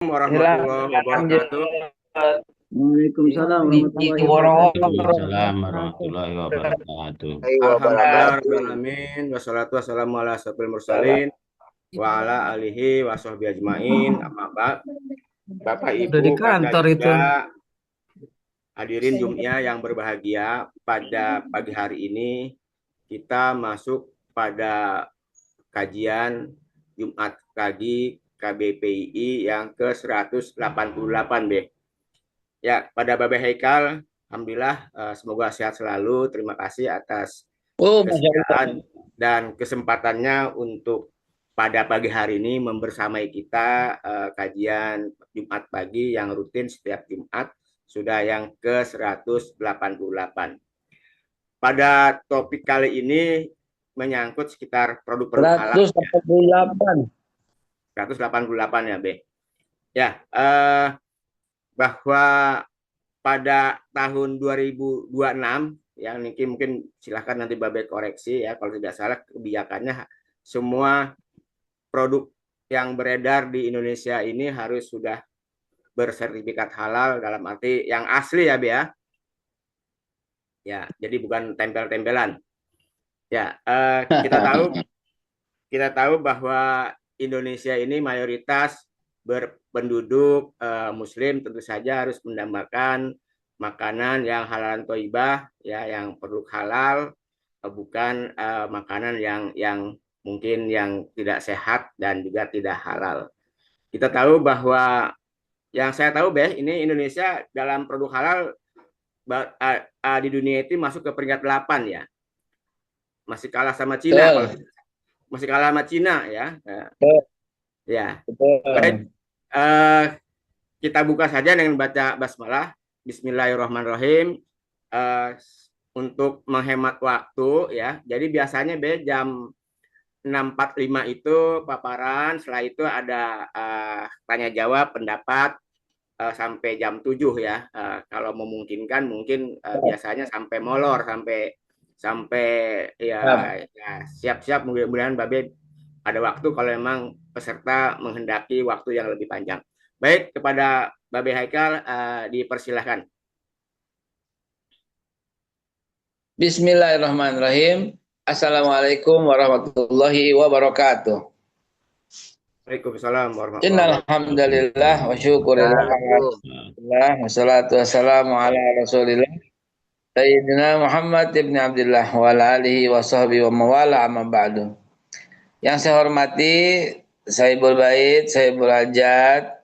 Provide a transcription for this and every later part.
warahmatullahi wabarakatuh. Waalaikumsalam warahmatullahi wabarakatuh. Waalaikumsalam warahmatullahi wabarakatuh. Alhamdulillah rabbil alamin wassalatu wassalamu ala asyrofil mursalin wa ala alihi washabbihi ajmain. Amma ba'd. Bapak Udah di Ibu, Kakak kantor itu. juga hadirin Jum'iyah yang berbahagia, pada pagi hari ini kita masuk pada kajian Jumat pagi KBPII yang ke-188 B. Ya, pada Babe Haikal, alhamdulillah, semoga sehat selalu. Terima kasih atas kesediaan dan kesempatannya untuk pada pagi hari ini membersamai kita kajian Jumat pagi yang rutin setiap Jumat, sudah yang ke-188. Pada topik kali ini menyangkut sekitar produk-produk halal. 188 ya, B. Ya, bahwa pada tahun 2026 yang mungkin silahkan nanti Babe koreksi ya kalau tidak salah, kebijakannya semua produk yang beredar di Indonesia ini harus sudah bersertifikat halal, dalam arti yang asli ya, Be ya. Ya, jadi bukan tempel-tempelan. Ya, kita tahu bahwa Indonesia ini mayoritas berpenduduk Muslim, tentu saja harus mendambakan makanan yang halal thayyibah, ya, yang produk halal, bukan makanan yang mungkin yang tidak sehat dan juga tidak halal. Kita tahu bahwa yang saya tahu, Beh, ini Indonesia dalam produk halal di dunia itu masuk ke peringkat 8 ya. Masih kalah sama Cina, masih kalah sama Cina ya. Ya. Baik. Kita buka saja dengan baca basmalah. Bismillahirrahmanirrahim. Untuk menghemat waktu ya. Jadi biasanya jam 6.45 itu paparan, setelah itu ada tanya jawab pendapat sampai jam 7 ya. Kalau memungkinkan mungkin biasanya sampai molor, sampai ya siap-siap, mudah-mudahan Babe ada waktu kalau memang peserta menghendaki waktu yang lebih panjang. Baik, kepada Babe Haikal dipersilahkan. Bismillahirrahmanirrahim. Assalamualaikum warahmatullahi wabarakatuh. Waalaikumsalam warahmatullahi Innal wabarakatuh. hamdalillah wa syukurillah wassalatu wassalamu ala Rasulillah Sayyidina Muhammad ibn Abdullah wa ala alihi wa sahbihi wa mawala amma ba'du. Yang saya hormati Saibul Bait, Saibul Hajat,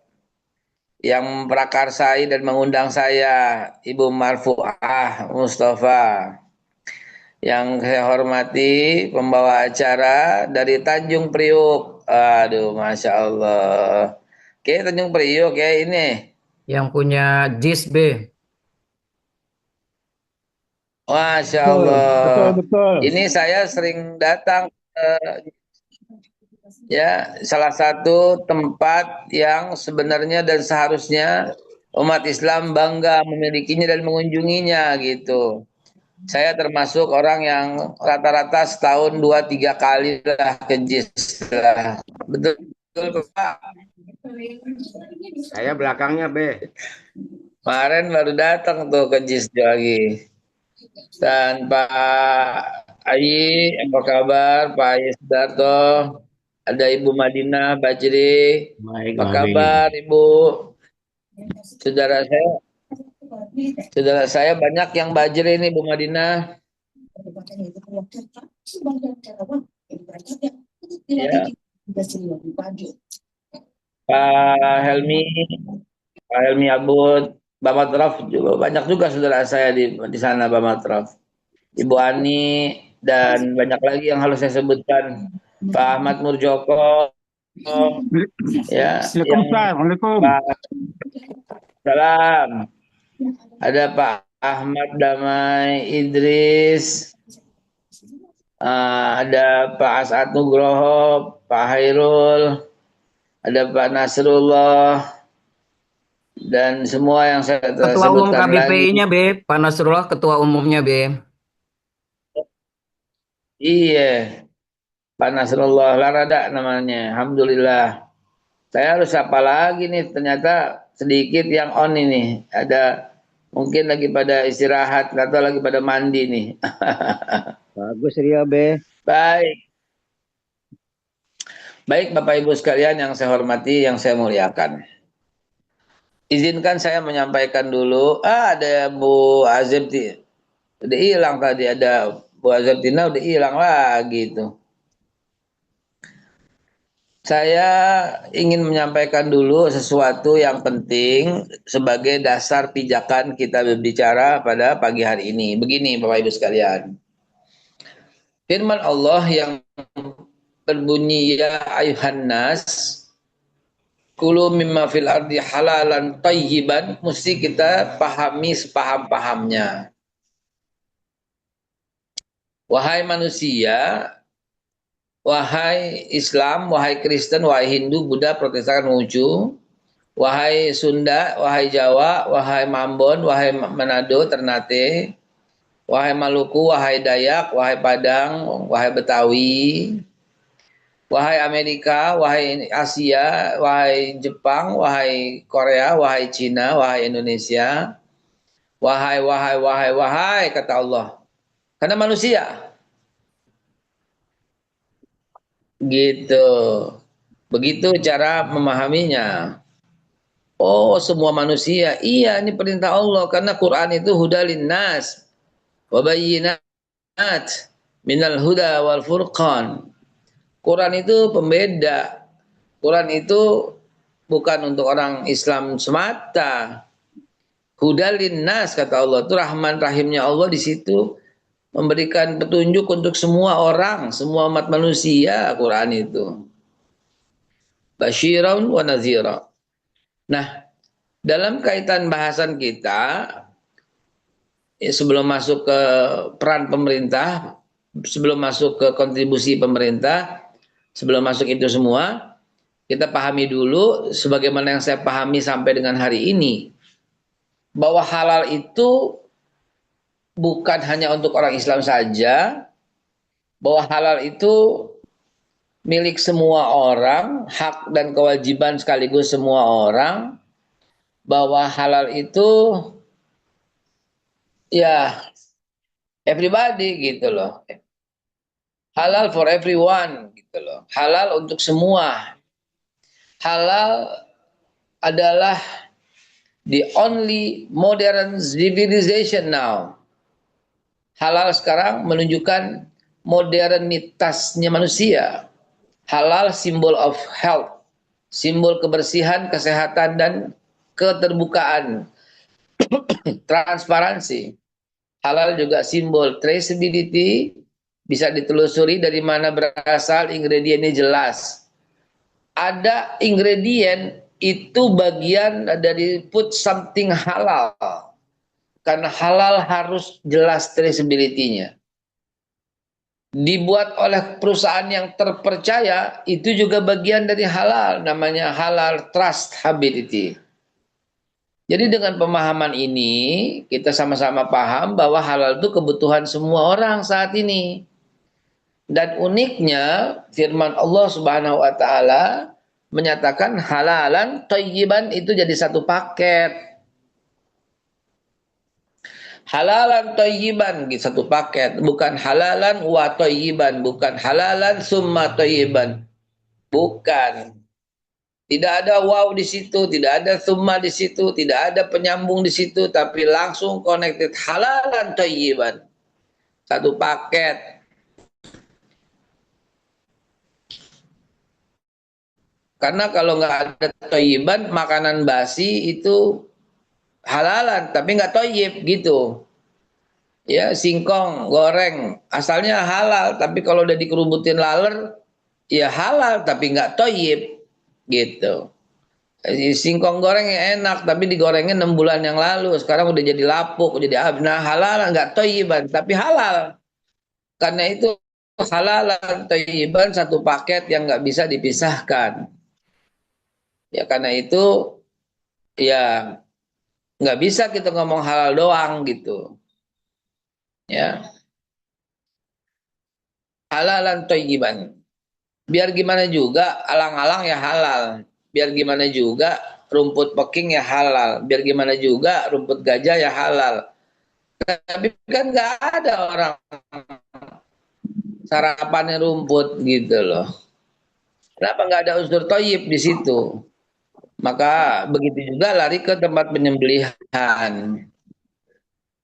yang memprakarsai dan mengundang saya, Ibu Marfuah Mustafa. Yang saya hormati pembawa acara dari Tanjung Priuk. Aduh, Masya Allah. Oke, Tanjung Priuk ya ini. Yang punya JIS B. Masya Allah. Betul. Ini saya sering datang ya, salah satu tempat yang sebenarnya dan seharusnya umat Islam bangga memilikinya dan mengunjunginya gitu. Saya termasuk orang yang rata-rata setahun 2-3 kali lah ke JIS lah. Betul Pak? Saya belakangnya, Be. Kemarin baru datang tuh ke JIS lagi. Dan Pak Ayi, apa kabar? Pak Ayi Sudarto, ada Ibu Madinah Bajri. Baik, Apa kabar Ibu? Saudara saya banyak yang Bajri ini, Bu Madinah. Ya. Pak Helmi Abud, Pak Matraf juga banyak juga saudara saya di sana, Pak Matraf. Ibu Ani dan banyak lagi yang harus saya sebutkan. Pak Ahmad Murjoko, ya, Assalamualaikum. Salam. Ada Pak Ahmad Damai Idris, ada Pak As'ad Nugroho, Pak Hairul, ada Pak Nasrullah, dan semua yang saya sebutkan lagi. Ketua Umum KBPI-nya B, Pak Nasrullah, Ketua Umumnya B. Iya, Pak Nasrullah Larada namanya, alhamdulillah. Saya harus apa lagi nih? Ternyata sedikit yang on ini. Ada mungkin lagi pada istirahat atau lagi pada mandi nih. Bagus Ria Be. Baik. Baik Bapak Ibu sekalian yang saya hormati, yang saya muliakan. Izinkan saya menyampaikan dulu. Ada Bu Azib udah hilang tadi, ada Bu Azib Tina udah hilang lagi itu. Saya ingin menyampaikan dulu sesuatu yang penting sebagai dasar pijakan kita berbicara pada pagi hari ini. Begini Bapak Ibu sekalian. Firman Allah yang berbunyi ya ayuhan nas kulu mimma fil ardi halalan tayyiban, mesti kita pahami sepaham-pahamnya. Wahai manusia, wahai Islam, wahai Kristen, wahai Hindu, Buddha, Protestan, Konghucu, wahai Sunda, wahai Jawa, wahai Mambon, wahai Manado, Ternate, wahai Maluku, wahai Dayak, wahai Padang, wahai Betawi, wahai Amerika, wahai Asia, wahai Jepang, wahai Korea, wahai Cina, wahai Indonesia, wahai, kata Allah. Karena manusia. Gitu. Begitu cara memahaminya. Oh, semua manusia. Iya, ini perintah Allah. Karena Quran itu hudalin nas. Wabayyinat minal huda wal furqan. Quran itu pembeda. Quran itu bukan untuk orang Islam semata. Hudalin nas, kata Allah. Itu rahman rahimnya Allah di situ. Memberikan petunjuk untuk semua orang, semua umat manusia, Quran itu. Basyiran wa nazira. Nah, dalam kaitan bahasan kita, sebelum masuk ke peran pemerintah, sebelum masuk ke kontribusi pemerintah, sebelum masuk itu semua, kita pahami dulu, sebagaimana yang saya pahami sampai dengan hari ini, bahwa halal itu bukan hanya untuk orang Islam saja, bahwa halal itu milik semua orang, hak dan kewajiban sekaligus semua orang, bahwa halal itu ya everybody gitu loh. Halal for everyone gitu loh. Halal untuk semua. Halal adalah the only modern civilization now. Halal sekarang menunjukkan modernitasnya manusia. Halal simbol of health, simbol kebersihan, kesehatan, dan keterbukaan, transparansi. Halal juga simbol traceability, bisa ditelusuri dari mana berasal ingredientnya jelas. Ada ingredient itu bagian dari put something halal. Karena halal harus jelas traceability-nya. Dibuat oleh perusahaan yang terpercaya, itu juga bagian dari halal, namanya halal trustability. Jadi dengan pemahaman ini, kita sama-sama paham bahwa halal itu kebutuhan semua orang saat ini. Dan uniknya, firman Allah Subhanahu wa Ta'ala menyatakan halalan thayyiban itu jadi satu paket. Halalan thayyiban gitu, satu paket, bukan halalan wa thayyiban, bukan halalan summa thayyiban. Bukan. Tidak ada waw di situ, tidak ada summa di situ, tidak ada penyambung di situ, tapi langsung connected halalan thayyiban. Satu paket. Karena kalau nggak ada thayyiban, makanan basi itu halalan tapi nggak thayyib gitu. Ya, singkong goreng asalnya halal, tapi kalau udah dikerubutin laler ya halal tapi nggak thayyib gitu. Singkong goreng yang enak tapi digorengnya 6 bulan yang lalu, sekarang udah jadi lapuk, jadi abna, halal nggak thayyiban tapi halal. Karena itu halalan thayyiban satu paket yang nggak bisa dipisahkan. Ya karena itu ya nggak bisa kita ngomong halal doang gitu. Ya, halalan thayyiban. Biar gimana juga, alang-alang ya halal. biar gimana juga rumput peking ya halal, biar gimana juga rumput gajah ya halal. Tapi kan nggak ada orang sarapannya rumput gitu loh. Kenapa nggak ada unsur toyib di situ? Maka begitu juga lari ke tempat penyembelihan.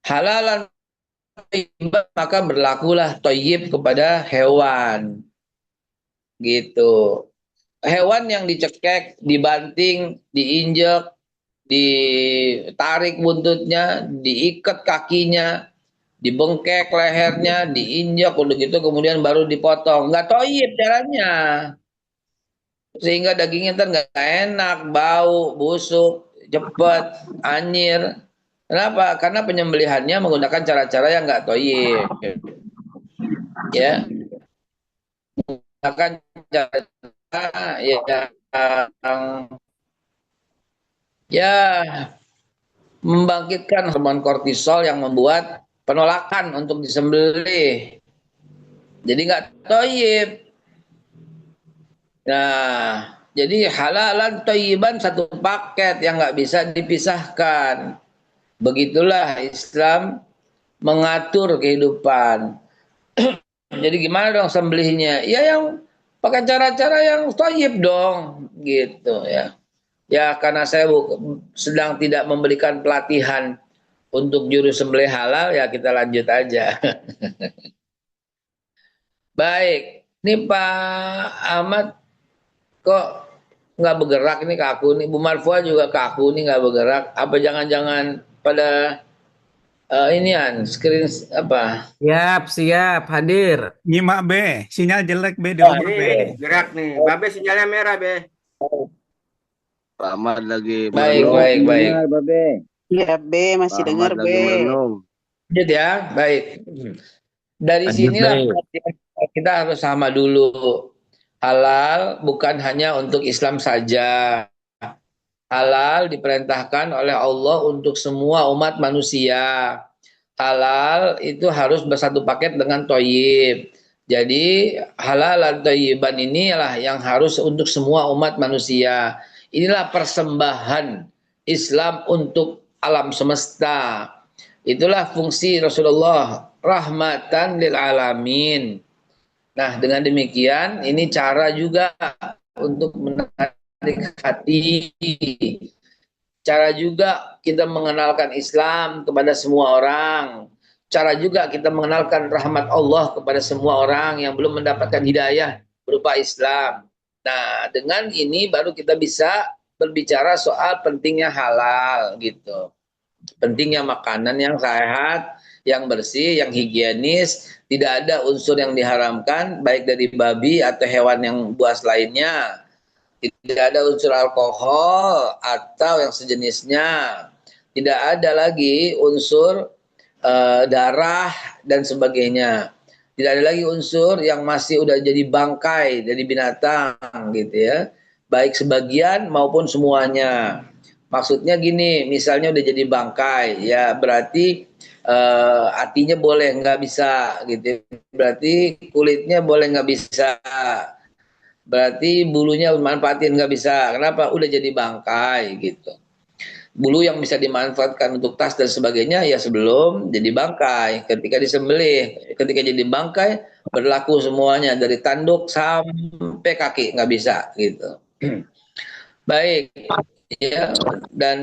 Halalan toyib, maka berlakulah toyib kepada hewan. Gitu. Hewan yang dicekek, dibanting, diinjek, ditarik buntutnya, diikat kakinya, dibengkek lehernya, diinjak, udah gitu kemudian baru dipotong. Nggak toyib caranya. Sehingga dagingnya ntar nggak enak, bau, busuk, cepet, anyir. Kenapa? Karena penyembelihannya menggunakan cara-cara yang nggak toyib. Ya, menggunakan cara yang ya membangkitkan hormon kortisol yang membuat penolakan untuk disembelih. Jadi nggak toyib. Nah, jadi halalan toyiban satu paket yang nggak bisa dipisahkan. Begitulah Islam mengatur kehidupan. Jadi gimana dong sembelihnya? Ya yang pakai cara-cara yang toyib dong, gitu ya. Ya karena saya sedang tidak memberikan pelatihan untuk juru sembelih halal, ya kita lanjut aja. Baik, ini Pak Ahmad kok nggak bergerak nih ke aku nih. Bu Marfua juga ke aku nih nggak bergerak. Apa jangan-jangan pada inian screen apa? Siap, hadir. Nyimak B, sinyal jelek B di Oh, rumah B. Ini gerak nih. Babe sinyalnya merah, Be. Pak Ahmad lagi Baik, merenung. baik, baik. Dengar, Babe. Iya, B masih Pak dengar, Ahmad B. lagi merenung. Lanjut ya, baik. Dari Lanjut, sinilah baik. kita harus sama dulu. Halal bukan hanya untuk Islam saja. Halal diperintahkan oleh Allah untuk semua umat manusia. Halal itu harus bersatu paket dengan toyib. Jadi halal dan toyiban inilah yang harus untuk semua umat manusia. Inilah persembahan Islam untuk alam semesta. Itulah fungsi Rasulullah, rahmatan lil alamin. Nah, dengan demikian ini cara juga untuk menarik hati. Cara juga kita mengenalkan Islam kepada semua orang. Cara juga kita mengenalkan rahmat Allah kepada semua orang yang belum mendapatkan hidayah berupa Islam. Nah, dengan ini baru kita bisa berbicara soal pentingnya halal gitu. Pentingnya makanan yang sehat, yang bersih, yang higienis, tidak ada unsur yang diharamkan baik dari babi atau hewan yang buas lainnya. Tidak ada unsur alkohol atau yang sejenisnya. Tidak ada lagi unsur darah dan sebagainya. Tidak ada lagi unsur yang masih udah jadi bangkai dari binatang gitu ya. Baik sebagian maupun semuanya. Maksudnya gini, misalnya udah jadi bangkai, ya berarti hatinya boleh nggak bisa gitu. Berarti kulitnya boleh nggak bisa. Berarti bulunya manfaatin nggak bisa. Kenapa? Udah jadi bangkai gitu. Bulu yang bisa dimanfaatkan untuk tas dan sebagainya ya sebelum jadi bangkai. Ketika disembelih, ketika jadi bangkai berlaku semuanya dari tanduk sampai kaki nggak bisa gitu. Baik. Ya, dan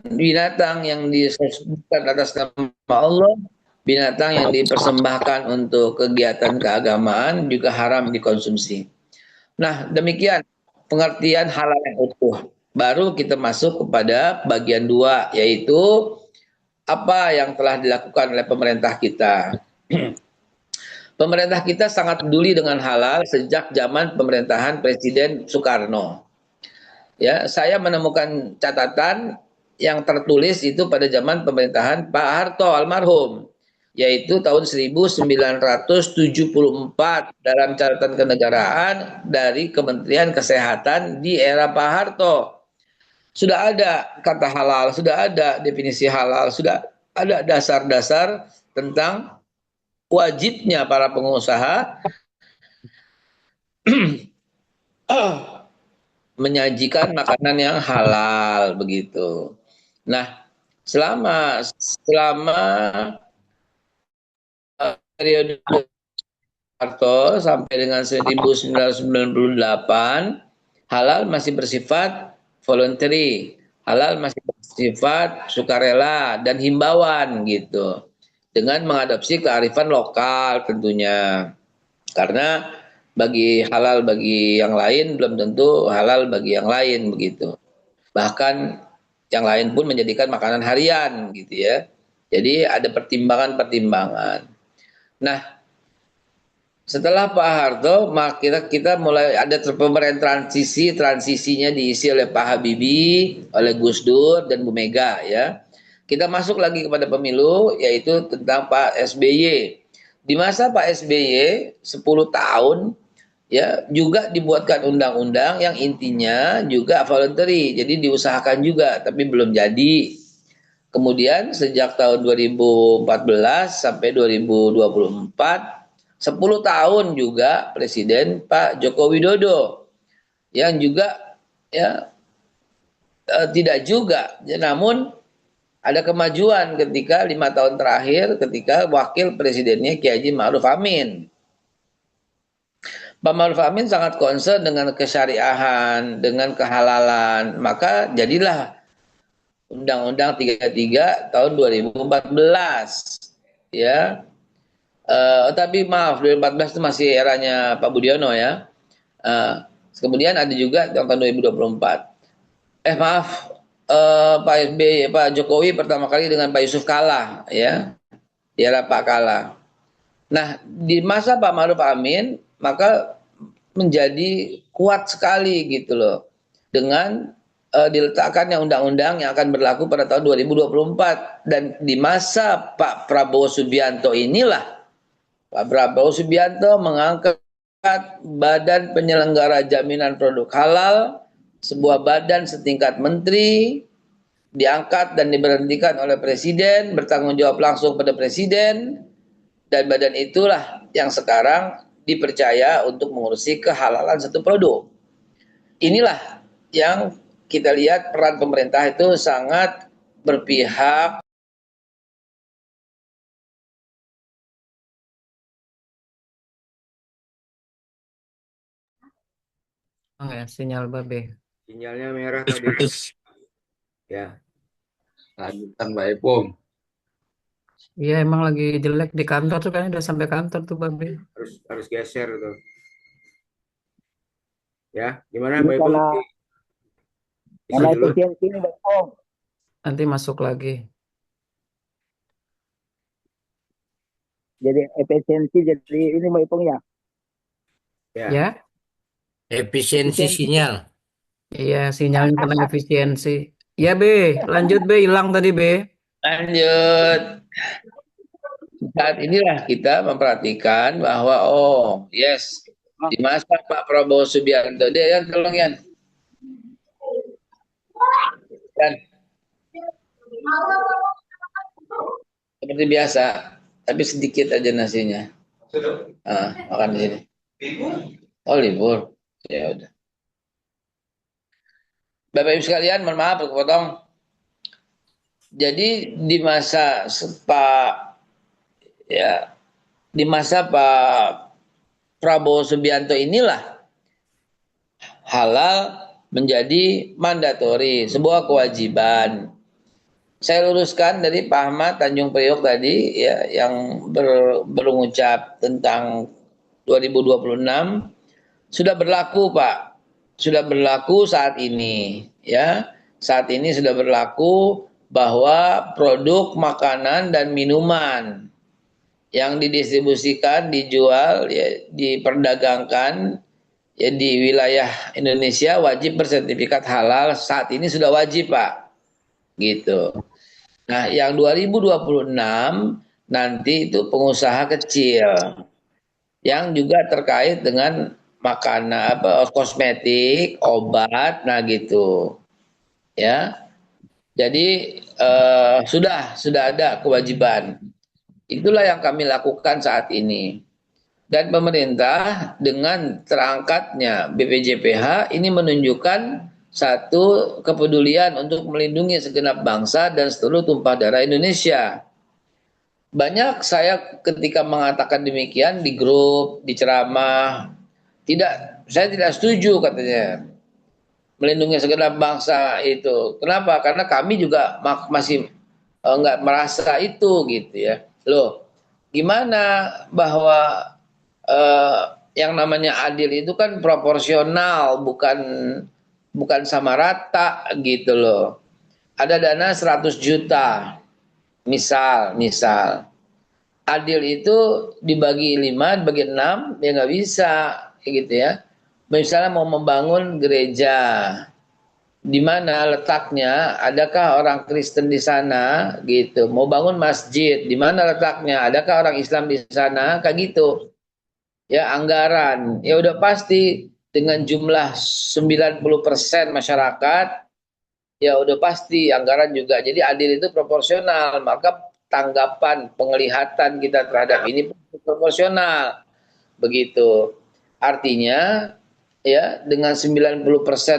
binatang yang disebutkan atas nama Allah, binatang yang dipersembahkan untuk kegiatan keagamaan juga haram dikonsumsi. Nah, demikian pengertian halal yang utuh. Baru kita masuk kepada bagian 2, yaitu apa yang telah dilakukan oleh pemerintah kita. Pemerintah kita sangat peduli dengan halal sejak zaman pemerintahan Presiden Soekarno. Ya, saya menemukan catatan yang tertulis itu pada zaman pemerintahan Pak Harto almarhum, yaitu tahun 1974 dalam catatan kenegaraan dari Kementerian Kesehatan di era Pak Harto. Sudah ada kata halal, sudah ada definisi halal, sudah ada dasar-dasar tentang wajibnya para pengusaha menyajikan makanan yang halal begitu. Nah, selama periode Soeharto sampai dengan 1998, halal masih bersifat voluntary, halal masih bersifat sukarela dan himbauan gitu, dengan mengadopsi kearifan lokal tentunya. Karena halal bagi yang lain belum tentu halal bagi yang lain begitu. Bahkan yang lain pun menjadikan makanan harian gitu ya. Jadi ada pertimbangan-pertimbangan. Nah, setelah Pak Harto, kita mulai ada pemerintahan transisinya diisi oleh Pak Habibie, oleh Gus Dur dan Bu Mega ya. Kita masuk lagi kepada pemilu, yaitu tentang Pak SBY. Di masa Pak SBY 10 tahun ya juga dibuatkan undang-undang yang intinya juga voluntary, jadi diusahakan juga tapi belum jadi. Kemudian sejak tahun 2014 sampai 2024, 10 tahun juga Presiden Pak Joko Widodo yang juga ya tidak juga ya, namun ada kemajuan ketika 5 tahun terakhir ketika wakil presidennya Kiai Haji Ma'ruf Amin. Pak Ma'ruf Amin sangat concern dengan kesyariahan, dengan kehalalan, maka jadilah Undang-Undang 33 tahun 2014 ya. Tapi maaf, 2014 itu masih eranya Pak Budiono ya. Kemudian ada juga tahun 2024. Maaf, Pak SBY, Pak Jokowi pertama kali dengan Pak Yusuf Kala ya. Di era Pak Kala. Nah, di masa Pak Ma'ruf Amin maka menjadi kuat sekali gitu loh. Dengan diletakkannya undang-undang yang akan berlaku pada tahun 2024, dan di masa Pak Prabowo Subianto inilah Pak Prabowo Subianto mengangkat Badan Penyelenggara Jaminan Produk Halal, sebuah badan setingkat menteri, diangkat dan diberhentikan oleh Presiden, bertanggung jawab langsung pada Presiden, dan badan itulah yang sekarang dipercaya untuk mengurusi kehalalan satu produk. Inilah yang kita lihat peran pemerintah itu sangat berpihak. Ya, sinyal babe. Sinyalnya merah tadi. Ya. Lanjutan Mbak Ipung. Iya, emang lagi jelek di kantor tuh, kan udah sampai kantor tuh babe. Harus geser tuh. Ya, gimana Ini Mbak Ipung? karena efisiensi ini Mbak Ipung. Nanti masuk lagi. Jadi efisiensi jadi ini Mbak Ipung ya. Ya, Efisiensi sinyal. iya sinyalnya kena efisiensi. Ya be, lanjut be, hilang tadi be. Lanjut. Saat inilah kita memperhatikan bahwa yes, di masa Pak Prabowo Subianto, dia yang tolong Yan. Seperti biasa, tapi sedikit aja nasinya. Makan di sini. Oh libur, ya udah. Bapak Ibu sekalian, mohon maaf kepotong. Jadi di masa Pak Prabowo Subianto inilah halal menjadi mandatori, sebuah kewajiban. Saya luruskan dari Pak Ahmad Tanjung Priok tadi ya, yang berucap tentang 2026 sudah berlaku Pak, sudah berlaku saat ini ya. Saat ini sudah berlaku bahwa produk makanan dan minuman yang didistribusikan, dijual, ya, diperdagangkan ya di wilayah Indonesia wajib bersertifikat halal. Saat ini sudah wajib Pak, gitu. Nah, yang 2026 nanti itu pengusaha kecil yang juga terkait dengan makanan, kosmetik, obat, nah gitu, ya. Jadi sudah ada kewajiban. Itulah yang kami lakukan saat ini. Dan pemerintah dengan terangkatnya BPJPH ini menunjukkan satu kepedulian untuk melindungi segenap bangsa dan seluruh tumpah darah Indonesia. Banyak saya ketika mengatakan demikian di grup, di ceramah, saya tidak setuju katanya melindungi segenap bangsa itu. Kenapa? Karena kami juga masih nggak merasa itu gitu ya. Loh, gimana bahwa eh, yang namanya adil itu kan proporsional, bukan sama rata gitu loh. Ada dana 100 juta, misal. Adil itu dibagi 5, dibagi 6, ya nggak bisa, gitu ya. Misalnya mau membangun gereja, di mana letaknya? Adakah orang Kristen di sana? Gitu. Mau bangun masjid, di mana letaknya? Adakah orang Islam di sana? Kayak gitu. Ya, anggaran. Ya udah pasti dengan jumlah 90% masyarakat, ya udah pasti anggaran juga. Jadi adil itu proporsional, maka tanggapan, penglihatan kita terhadap ini proporsional. Begitu. Artinya ya dengan 90%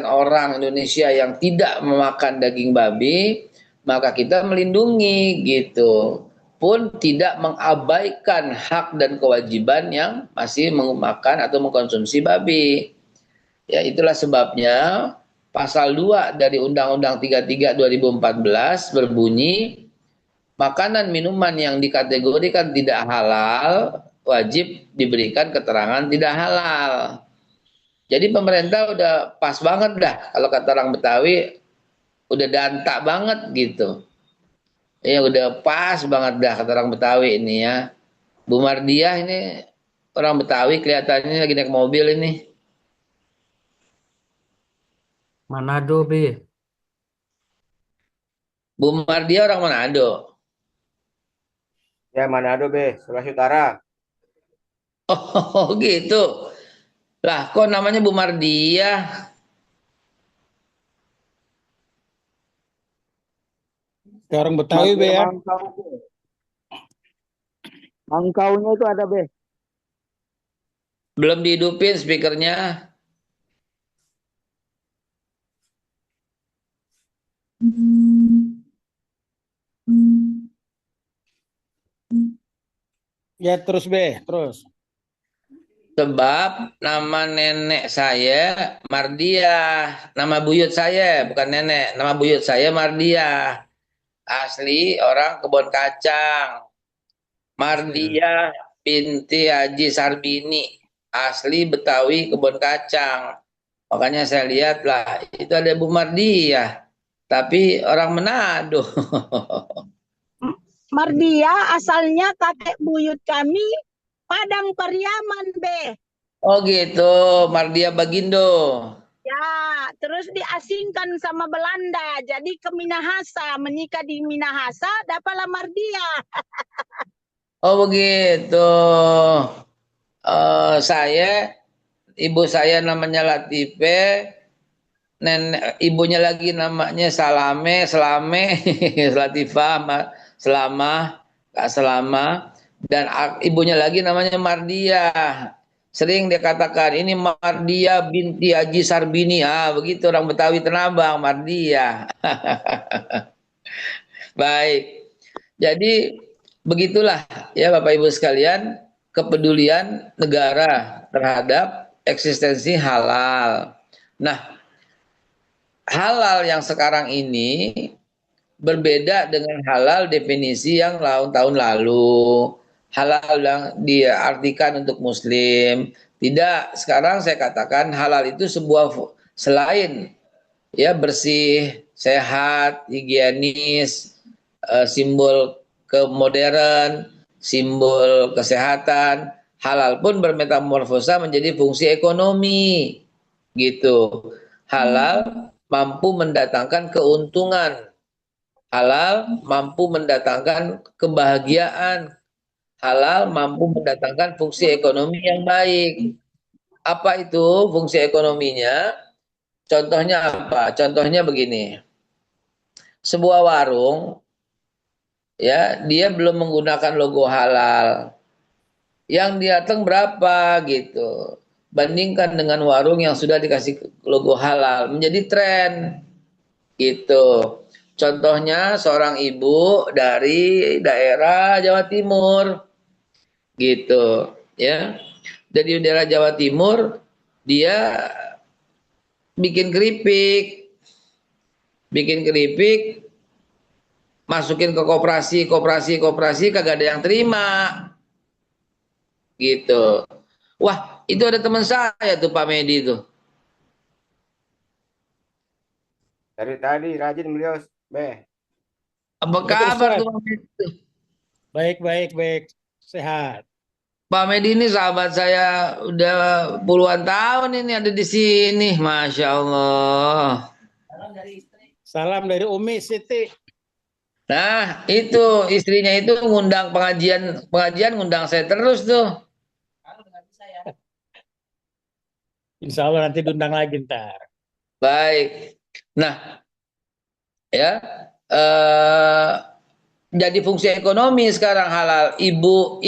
orang Indonesia yang tidak memakan daging babi, maka kita melindungi gitu. Pun tidak mengabaikan hak dan kewajiban yang masih memakan atau mengkonsumsi babi. Ya itulah sebabnya pasal 2 dari Undang-Undang 33 2014 berbunyi makanan minuman yang dikategorikan tidak halal wajib diberikan keterangan tidak halal. Jadi pemerintah udah pas banget dah kalau kata orang Betawi udah dantak banget gitu. Ya udah pas banget dah kata orang Betawi ini ya. Bu Mardiah ini orang Betawi kelihatannya lagi naik mobil ini. Manado, Be. Bu Mardiah orang Manado. Ya, Manado, Be, Sulawesi Utara. Oh gitu. Lah kok namanya Bu Mardiah? Kayak orang Betawi, Be Mampir ya. Mangkau, Be. Mangkaunya itu ada, Be. Belum dihidupin speakernya. Ya terus, Be. Terus. Sebab nama nenek saya Mardiah, nama buyut saya bukan nenek, nama buyut saya Mardiah. Asli orang Kebon Kacang. Mardiah binti Haji Sarbini, asli Betawi Kebon Kacang. Makanya saya lihat lah, itu ada Bu Mardiah, tapi orang Manado. Mardia asalnya kakek buyut kami Padang Pariaman, Be. Oh gitu, Mardiah Bagindo. Ya, terus diasingkan sama Belanda. Jadi ke Minahasa, menikah di Minahasa, dapatlah Mardia. Oh begitu. Ibu saya namanya Latife, ibunya lagi namanya Selame, Latifah, Selamah, Kak Selama, dan ibunya lagi namanya Mardiah. Sering dia katakan ini Mardiah binti Haji Sarbini, begitu orang Betawi Tenabang, Mardiah. Baik, jadi begitulah ya Bapak Ibu sekalian kepedulian negara terhadap eksistensi halal. Nah, halal yang sekarang ini berbeda dengan halal definisi yang tahun lalu. Halal yang diartikan untuk muslim. Tidak, sekarang saya katakan halal itu sebuah selain ya bersih, sehat, higienis, simbol kemodern, simbol kesehatan, halal pun bermetamorfosa menjadi fungsi ekonomi. Gitu. Halal mampu mendatangkan keuntungan. Halal mampu mendatangkan kebahagiaan. Halal mampu mendatangkan fungsi ekonomi yang baik. Apa itu fungsi ekonominya? Contohnya apa? Contohnya begini. Sebuah warung ya, dia belum menggunakan logo halal. yang datang berapa gitu. Bandingkan dengan warung yang sudah dikasih logo halal, menjadi tren gitu. Contohnya seorang ibu dari daerah Jawa Timur gitu ya. Dari daerah Jawa Timur dia bikin keripik, masukin ke koperasi kagak ada yang terima gitu. Wah, itu ada teman saya tuh Pak Medi tuh. Dari tadi rajin beliau, Beh. Apa Betul, kabar Ustaz. tuh Pak Medi tuh? Baik. Sehat. Pak Medi ini sahabat saya udah puluhan tahun ini ada di sini, Masya Allah. Salam dari Umi Siti. Nah, itu istrinya itu ngundang pengajian ngundang saya terus tuh. Insya Allah nanti diundang lagi ntar. Baik. Nah, ya, eh, jadi fungsi ekonomi sekarang halal. Ibu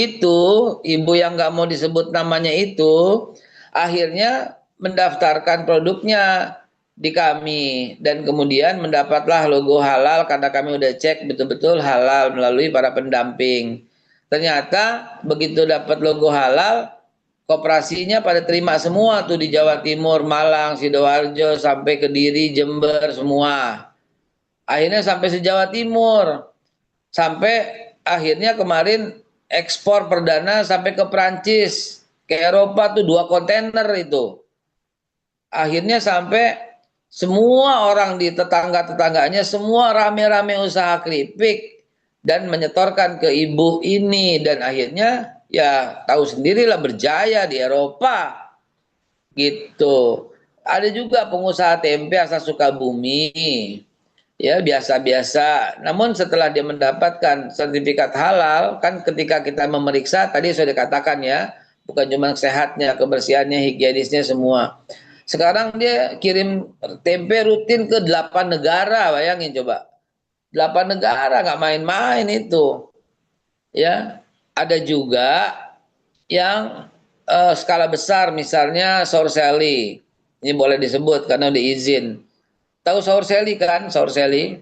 yang nggak mau disebut namanya itu, akhirnya mendaftarkan produknya di kami dan kemudian mendapatlah logo halal karena kami udah cek betul-betul halal melalui para pendamping. Ternyata begitu dapat logo halal, koperasinya pada terima semua tuh di Jawa Timur, Malang, Sidoarjo, sampai Kediri, Jember, semua. Akhirnya sampai se-Jawa Timur. Sampai akhirnya kemarin ekspor perdana sampai ke Perancis, ke Eropa tuh 2 kontainer itu. Akhirnya sampai semua orang di tetangga-tetangganya semua rame-rame usaha keripik dan menyetorkan ke ibu ini dan akhirnya ya tahu sendirilah berjaya di Eropa gitu. Ada juga pengusaha tempe asal Sukabumi, ya biasa-biasa. Namun setelah dia mendapatkan sertifikat halal, kan ketika kita memeriksa tadi sudah dikatakan ya, bukan cuma sehatnya, kebersihannya, higienisnya semua. Sekarang dia kirim tempe rutin ke 8 negara, bayangin coba. 8 negara nggak main-main itu. Ya, ada juga yang skala besar, misalnya Sorcelli. Ini boleh disebut karena diizin. Tahu Sorcelli kan? Sorcelli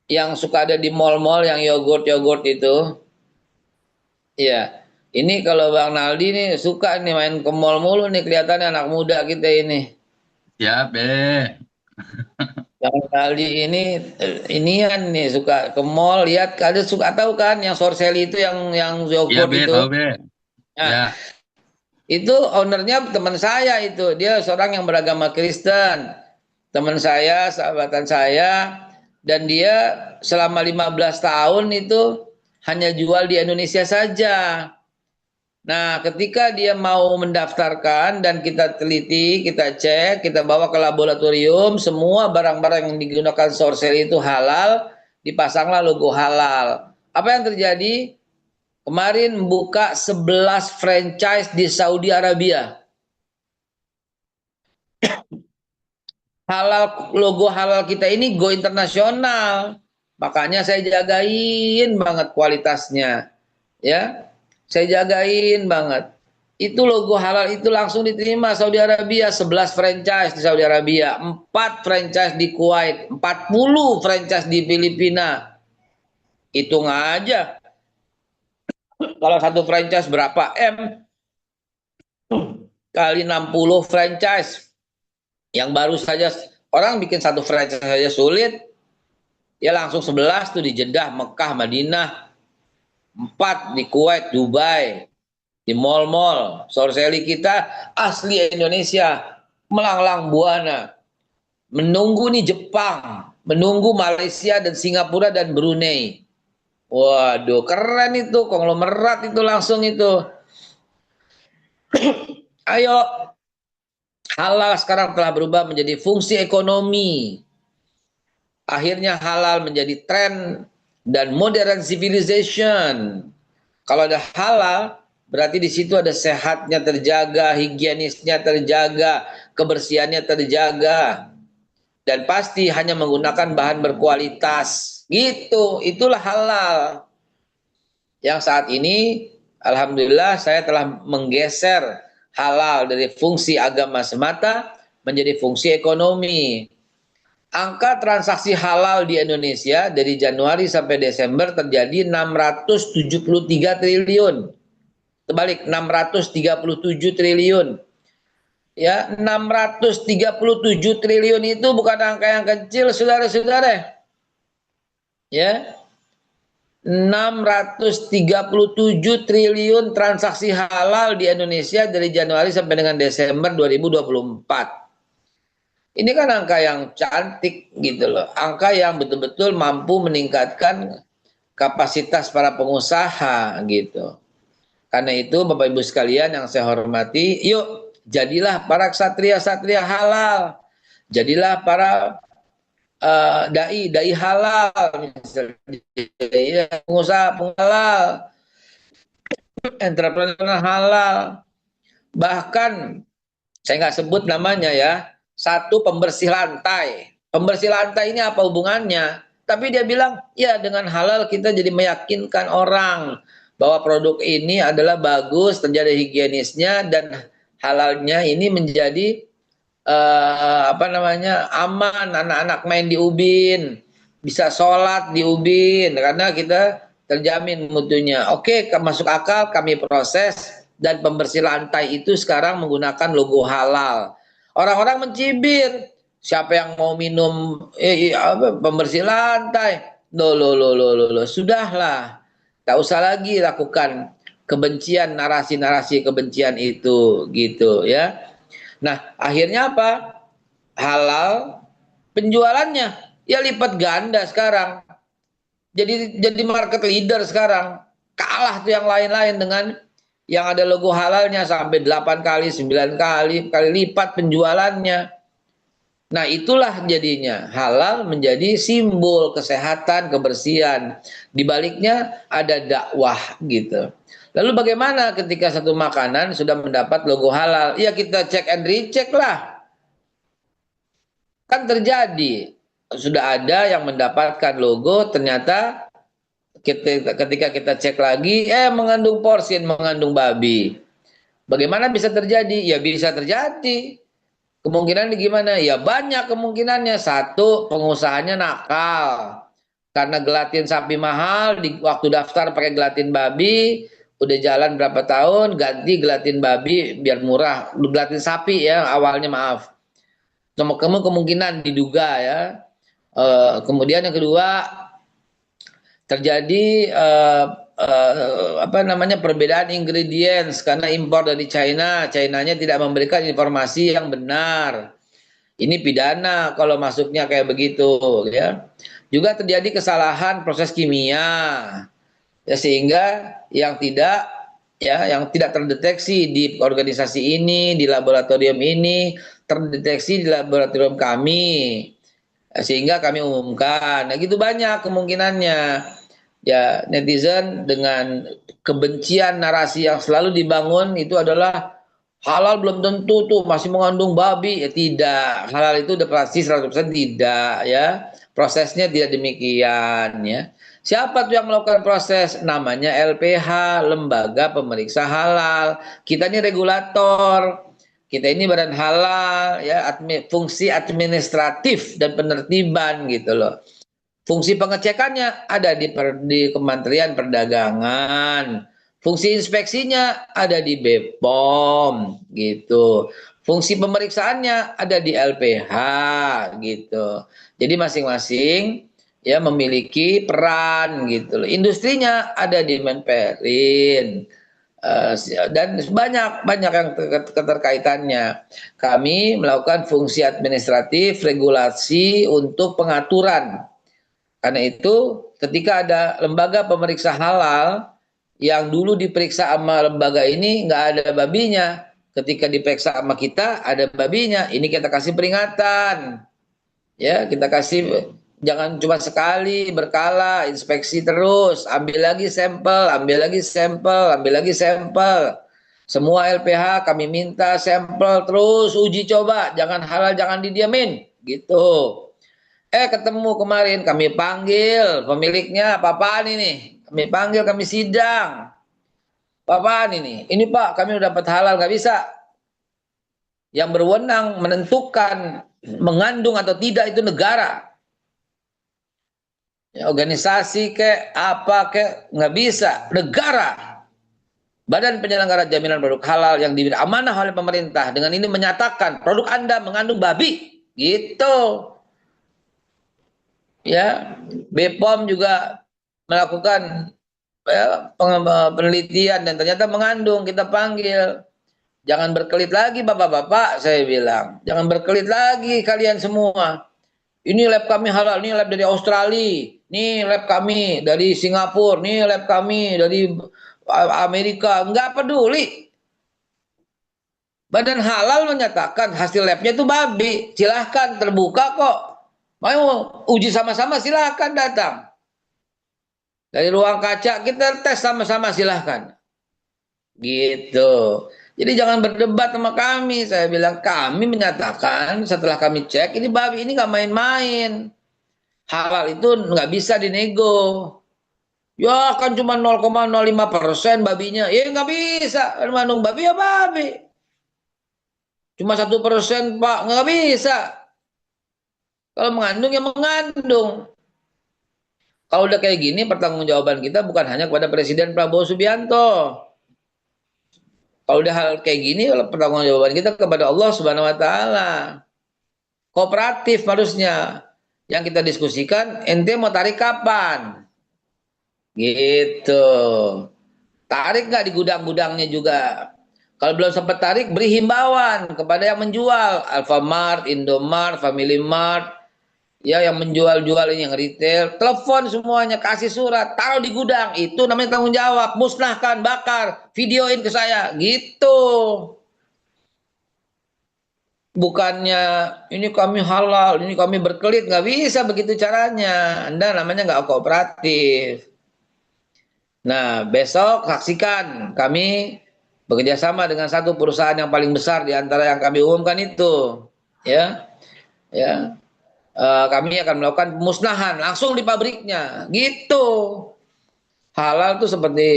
yang suka ada di mall-mall yang yogurt itu. Iya. Ini kalau Bang Naldi nih suka nih main ke mall mulu nih, kelihatannya anak muda kita ini. Ya, Be. Bang Naldi ini kan nih suka ke mall, lihat ada suka tahu kan yang Sorcelli itu yang Ya, yogurt Be, itu. tahu, Be. Nah, Ya. itu ownernya teman saya itu. Dia seorang yang beragama Kristen. Teman saya, sahabatan saya, dan dia selama 15 tahun itu hanya jual di Indonesia saja. Nah, ketika dia mau mendaftarkan dan kita teliti, kita cek, kita bawa ke laboratorium, semua barang-barang yang digunakan Sorcelli itu halal, dipasanglah logo halal. Apa yang terjadi? Kemarin buka 11 franchise di Saudi Arabia. Logo halal kita ini go internasional. Makanya saya jagain banget kualitasnya. Ya. Saya jagain banget. Itu logo halal itu langsung diterima Saudi Arabia, 11 franchise di Saudi Arabia, 4 franchise di Kuwait, 40 franchise di Filipina. Hitung aja. Kalau satu franchise berapa M? Kali 60 franchise. Yang baru saja orang bikin satu franchise saja sulit. Ya langsung 11 tuh di Jeddah, Mekah, Madinah. 4 di Kuwait, Dubai, di mall-mall. Sorcelli kita asli Indonesia, melanglang buana. Menunggu nih Jepang, menunggu Malaysia dan Singapura dan Brunei. Waduh, keren itu, konglomerat itu langsung itu. Ayo, halal sekarang telah berubah menjadi fungsi ekonomi. Akhirnya halal menjadi tren dan modern civilization. Kalau ada halal, berarti di situ ada sehatnya terjaga, higienisnya terjaga, kebersihannya terjaga. Dan pasti hanya menggunakan bahan berkualitas. Gitu, itulah halal. Yang saat ini Alhamdulillah saya telah menggeser halal dari fungsi agama semata menjadi fungsi ekonomi. Angka transaksi halal di Indonesia dari Januari sampai Desember terjadi 673 triliun. Terbalik, 637 triliun. Ya, 637 triliun itu bukan angka yang kecil, saudara-saudara. Ya. 637 triliun transaksi halal di Indonesia dari Januari sampai dengan Desember 2024. Ini kan angka yang cantik gitu loh. Angka yang betul-betul mampu meningkatkan kapasitas para pengusaha gitu. Karena itu Bapak Ibu sekalian yang saya hormati, yuk jadilah para ksatria-ksatria halal. Jadilah para dai halal, misalnya pengusaha halal, entrepreneur halal. Bahkan saya nggak sebut namanya ya. Satu pembersih lantai. Pembersih lantai ini apa hubungannya? Tapi dia bilang, ya dengan halal kita jadi meyakinkan orang bahwa produk ini adalah bagus, terjadi higienisnya, dan halalnya ini menjadi aman. Anak-anak main di ubin, bisa sholat di ubin, karena kita terjamin mutunya. Oke, masuk akal, kami proses, dan pembersih lantai itu sekarang menggunakan logo halal. Orang-orang mencibir, siapa yang mau minum pembersih lantai? Loh, sudahlah, tak usah lagi lakukan kebencian, narasi-narasi kebencian itu, gitu ya. Nah, akhirnya apa? Halal penjualannya ya lipat ganda sekarang. Jadi market leader sekarang. Kalah tuh yang lain-lain dengan yang ada logo halalnya sampai 8 kali, 9 kali lipat penjualannya. Nah, itulah jadinya halal menjadi simbol kesehatan, kebersihan. Di baliknya ada dakwah gitu. Lalu bagaimana ketika satu makanan sudah mendapat logo halal? Ya kita cek and recheck lah. Kan terjadi. Sudah ada yang mendapatkan logo, ternyata ketika kita cek lagi, mengandung porsin, mengandung babi. Bagaimana bisa terjadi? Ya bisa terjadi. Kemungkinan gimana? Ya banyak kemungkinannya. Satu, pengusahanya nakal. Karena gelatin sapi mahal, waktu daftar pakai gelatin babi, udah jalan berapa tahun, ganti gelatin babi biar murah. Gelatin sapi ya, awalnya maaf. Kemungkinan diduga ya. Kemudian yang kedua, terjadi perbedaan ingredients karena impor dari China. Chinanya tidak memberikan informasi yang benar. Ini pidana kalau masuknya kayak begitu ya. Juga terjadi kesalahan proses kimia. Ya, sehingga yang tidak terdeteksi di organisasi ini, di laboratorium ini, terdeteksi di laboratorium kami. Sehingga kami umumkan. Nah, gitu banyak kemungkinannya. Ya, netizen dengan kebencian narasi yang selalu dibangun itu adalah halal belum tentu tuh masih mengandung babi. Ya tidak, halal itu udah pasti 100% tidak ya. Prosesnya tidak demikian ya. Siapa tuh yang melakukan proses? Namanya LPH, Lembaga Pemeriksa Halal. Kita ini regulator. Kita ini badan halal ya, fungsi administratif dan penertiban gitu loh. Fungsi pengecekannya ada di Kementerian Perdagangan. Fungsi inspeksinya ada di BPOM gitu. Fungsi pemeriksaannya ada di LPH gitu. Jadi masing-masing ya memiliki peran gitu loh. Industrinya ada di Menperin. Dan banyak yang keterkaitannya. Kami melakukan fungsi administratif, regulasi untuk pengaturan. Karena itu ketika ada lembaga pemeriksa halal yang dulu diperiksa sama lembaga ini nggak ada babinya, ketika diperiksa sama kita ada babinya, ini kita kasih peringatan. Ya, kita kasih, jangan cuma sekali, berkala, inspeksi terus, ambil lagi sampel, ambil lagi sampel, ambil lagi sampel. Semua LPH kami minta sampel terus, uji coba, jangan halal, jangan didiamin, gitu. Ketemu kemarin, kami panggil pemiliknya, apa-apaan ini? Kami panggil, kami sidang. Apaan ini? Ini Pak, kami udah dapat halal, nggak bisa. Yang berwenang menentukan mengandung atau tidak itu negara. Ya, organisasi kek apa kek nggak bisa, negara. Badan Penyelenggara Jaminan Produk Halal yang diberi amanah oleh pemerintah dengan ini menyatakan produk Anda mengandung babi, gitu. Ya, BPOM juga melakukan penelitian dan ternyata mengandung. Kita panggil, jangan berkelit lagi bapak-bapak, saya bilang, jangan berkelit lagi kalian semua. Ini lab kami halal, ini lab dari Australia, ini lab kami dari Singapura, ini lab kami dari Amerika, nggak peduli. Badan halal menyatakan hasil labnya itu babi, silahkan terbuka kok. Mau uji sama-sama silahkan datang. Dari ruang kaca kita tes sama-sama silahkan. Gitu. Jadi jangan berdebat sama kami. Saya bilang kami menyatakan setelah kami cek ini babi, ini nggak main-main. Halal itu nggak bisa dinego. Ya kan cuma 0,05% babinya. Ya nggak bisa. Mengandung babi ya babi. Cuma 1% Pak, nggak bisa. Kalau mengandung ya mengandung. Kalau udah kayak gini pertanggungjawaban kita bukan hanya kepada Presiden Prabowo Subianto. Kalau udah hal kayak gini pertanggungjawaban kita kepada Allah Subhanahu wa taala. Kooperatif harusnya. Yang kita diskusikan ente mau tarik kapan? Gitu. Tarik nggak di gudang-gudangnya juga? Kalau belum sempat tarik, beri himbauan kepada yang menjual. Alfamart, Indomart, Family Mart, ya yang menjual-jual ini, yang retail. Telepon semuanya, kasih surat, taruh di gudang. Itu namanya tanggung jawab. Musnahkan, bakar, videoin ke saya. Gitu. Bukannya ini kami halal, ini kami berkelit. Nggak bisa begitu caranya. Anda namanya nggak kooperatif. Nah, besok saksikan kami bekerja sama dengan satu perusahaan yang paling besar di antara yang kami umumkan itu, ya, ya. Kami akan melakukan pemusnahan langsung di pabriknya, gitu. Halal itu seperti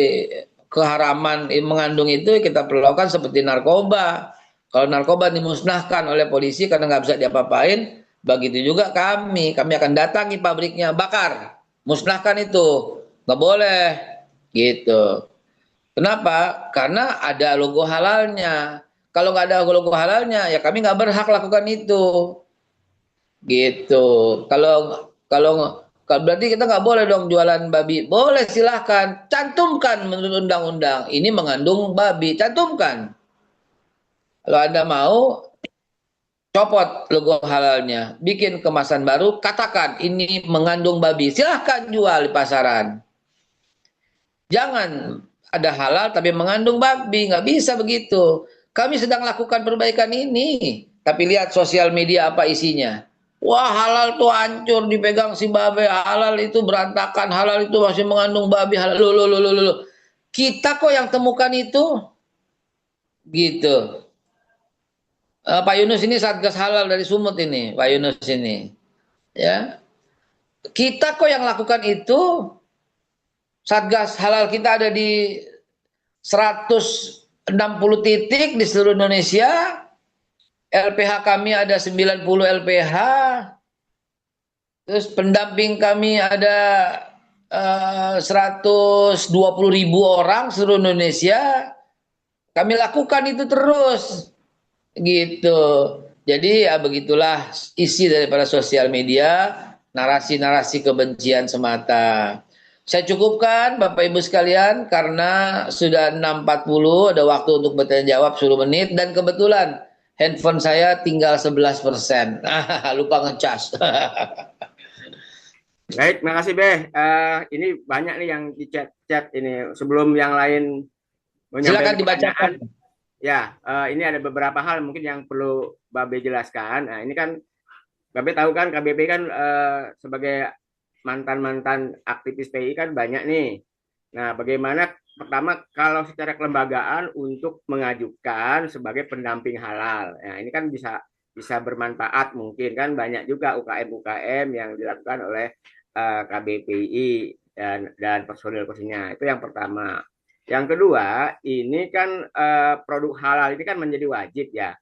keharaman mengandung itu kita perlakukan seperti narkoba. Kalau narkoba dimusnahkan oleh polisi karena nggak bisa diapa-apain, begitu juga kami akan datangi pabriknya, bakar, musnahkan itu, nggak boleh, gitu. Kenapa? Karena ada logo halalnya. Kalau nggak ada logo halalnya, ya kami nggak berhak lakukan itu. Gitu. Kalau berarti kita nggak boleh dong jualan babi. Boleh silahkan. Cantumkan menurut undang-undang. Ini mengandung babi. Cantumkan. Kalau Anda mau, copot logo halalnya. Bikin kemasan baru. Katakan ini mengandung babi. Silahkan jual di pasaran. Jangan ada halal tapi mengandung babi, nggak bisa begitu. Kami sedang lakukan perbaikan ini, tapi lihat sosial media apa isinya. Wah halal tuh hancur dipegang si babe, halal itu berantakan, halal itu masih mengandung babi, halal. Loh. Kita kok yang temukan itu, gitu. Pak Yunus ini Satgas Halal dari Sumut ini, Pak Yunus ini, ya. Kita kok yang lakukan itu. Satgas Halal kita ada di 160 titik di seluruh Indonesia. LPH kami ada 90 LPH. Terus pendamping kami ada 120.000 orang seluruh Indonesia. Kami lakukan itu terus. Gitu. Jadi ya begitulah isi daripada sosial media, narasi-narasi kebencian semata. Saya cukupkan Bapak Ibu sekalian karena sudah 6.40, ada waktu untuk bertanya jawab 10 menit dan kebetulan handphone saya tinggal 11%. Lupa ngecas. Baik, makasih Beh. Ini banyak nih yang di chat ini. Sebelum yang lain Silakan dibacakan. Ya, ini ada beberapa hal mungkin yang perlu Babe jelaskan. Nah, ini kan Babe tahu kan KBP kan sebagai mantan aktivis PI kan banyak nih. Nah, bagaimana pertama kalau secara kelembagaan untuk mengajukan sebagai pendamping halal. Nah, ini kan bisa bermanfaat mungkin kan banyak juga UKM yang dilakukan oleh KBPI dan personil-personilnya. Itu yang pertama. Yang kedua, ini kan produk halal ini kan menjadi wajib ya,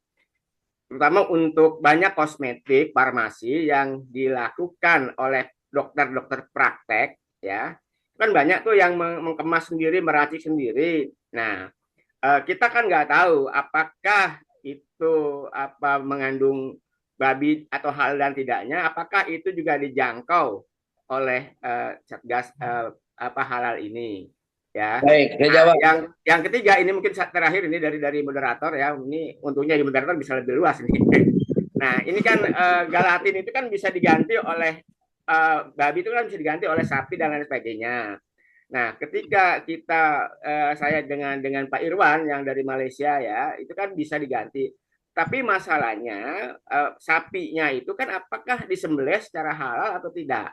terutama untuk banyak kosmetik farmasi yang dilakukan oleh dokter-dokter praktek ya. Kan banyak tuh yang mengemas sendiri, meracik sendiri. Nah, kita kan nggak tahu apakah itu apa mengandung babi atau hal dan tidaknya, apakah itu juga dijangkau oleh Satgas apa halal ini ya. Baik, saya Nah, jawab. yang ketiga ini mungkin terakhir ini dari moderator ya. Ini untungnya di moderator bisa lebih luas nih. Nah, ini kan galatin itu kan bisa diganti oleh babi itu kan bisa diganti oleh sapi dan lain sebagainya. Nah, ketika saya dengan Pak Irwan yang dari Malaysia ya, itu kan bisa diganti. Tapi masalahnya sapinya itu kan apakah disembelih secara halal atau tidak?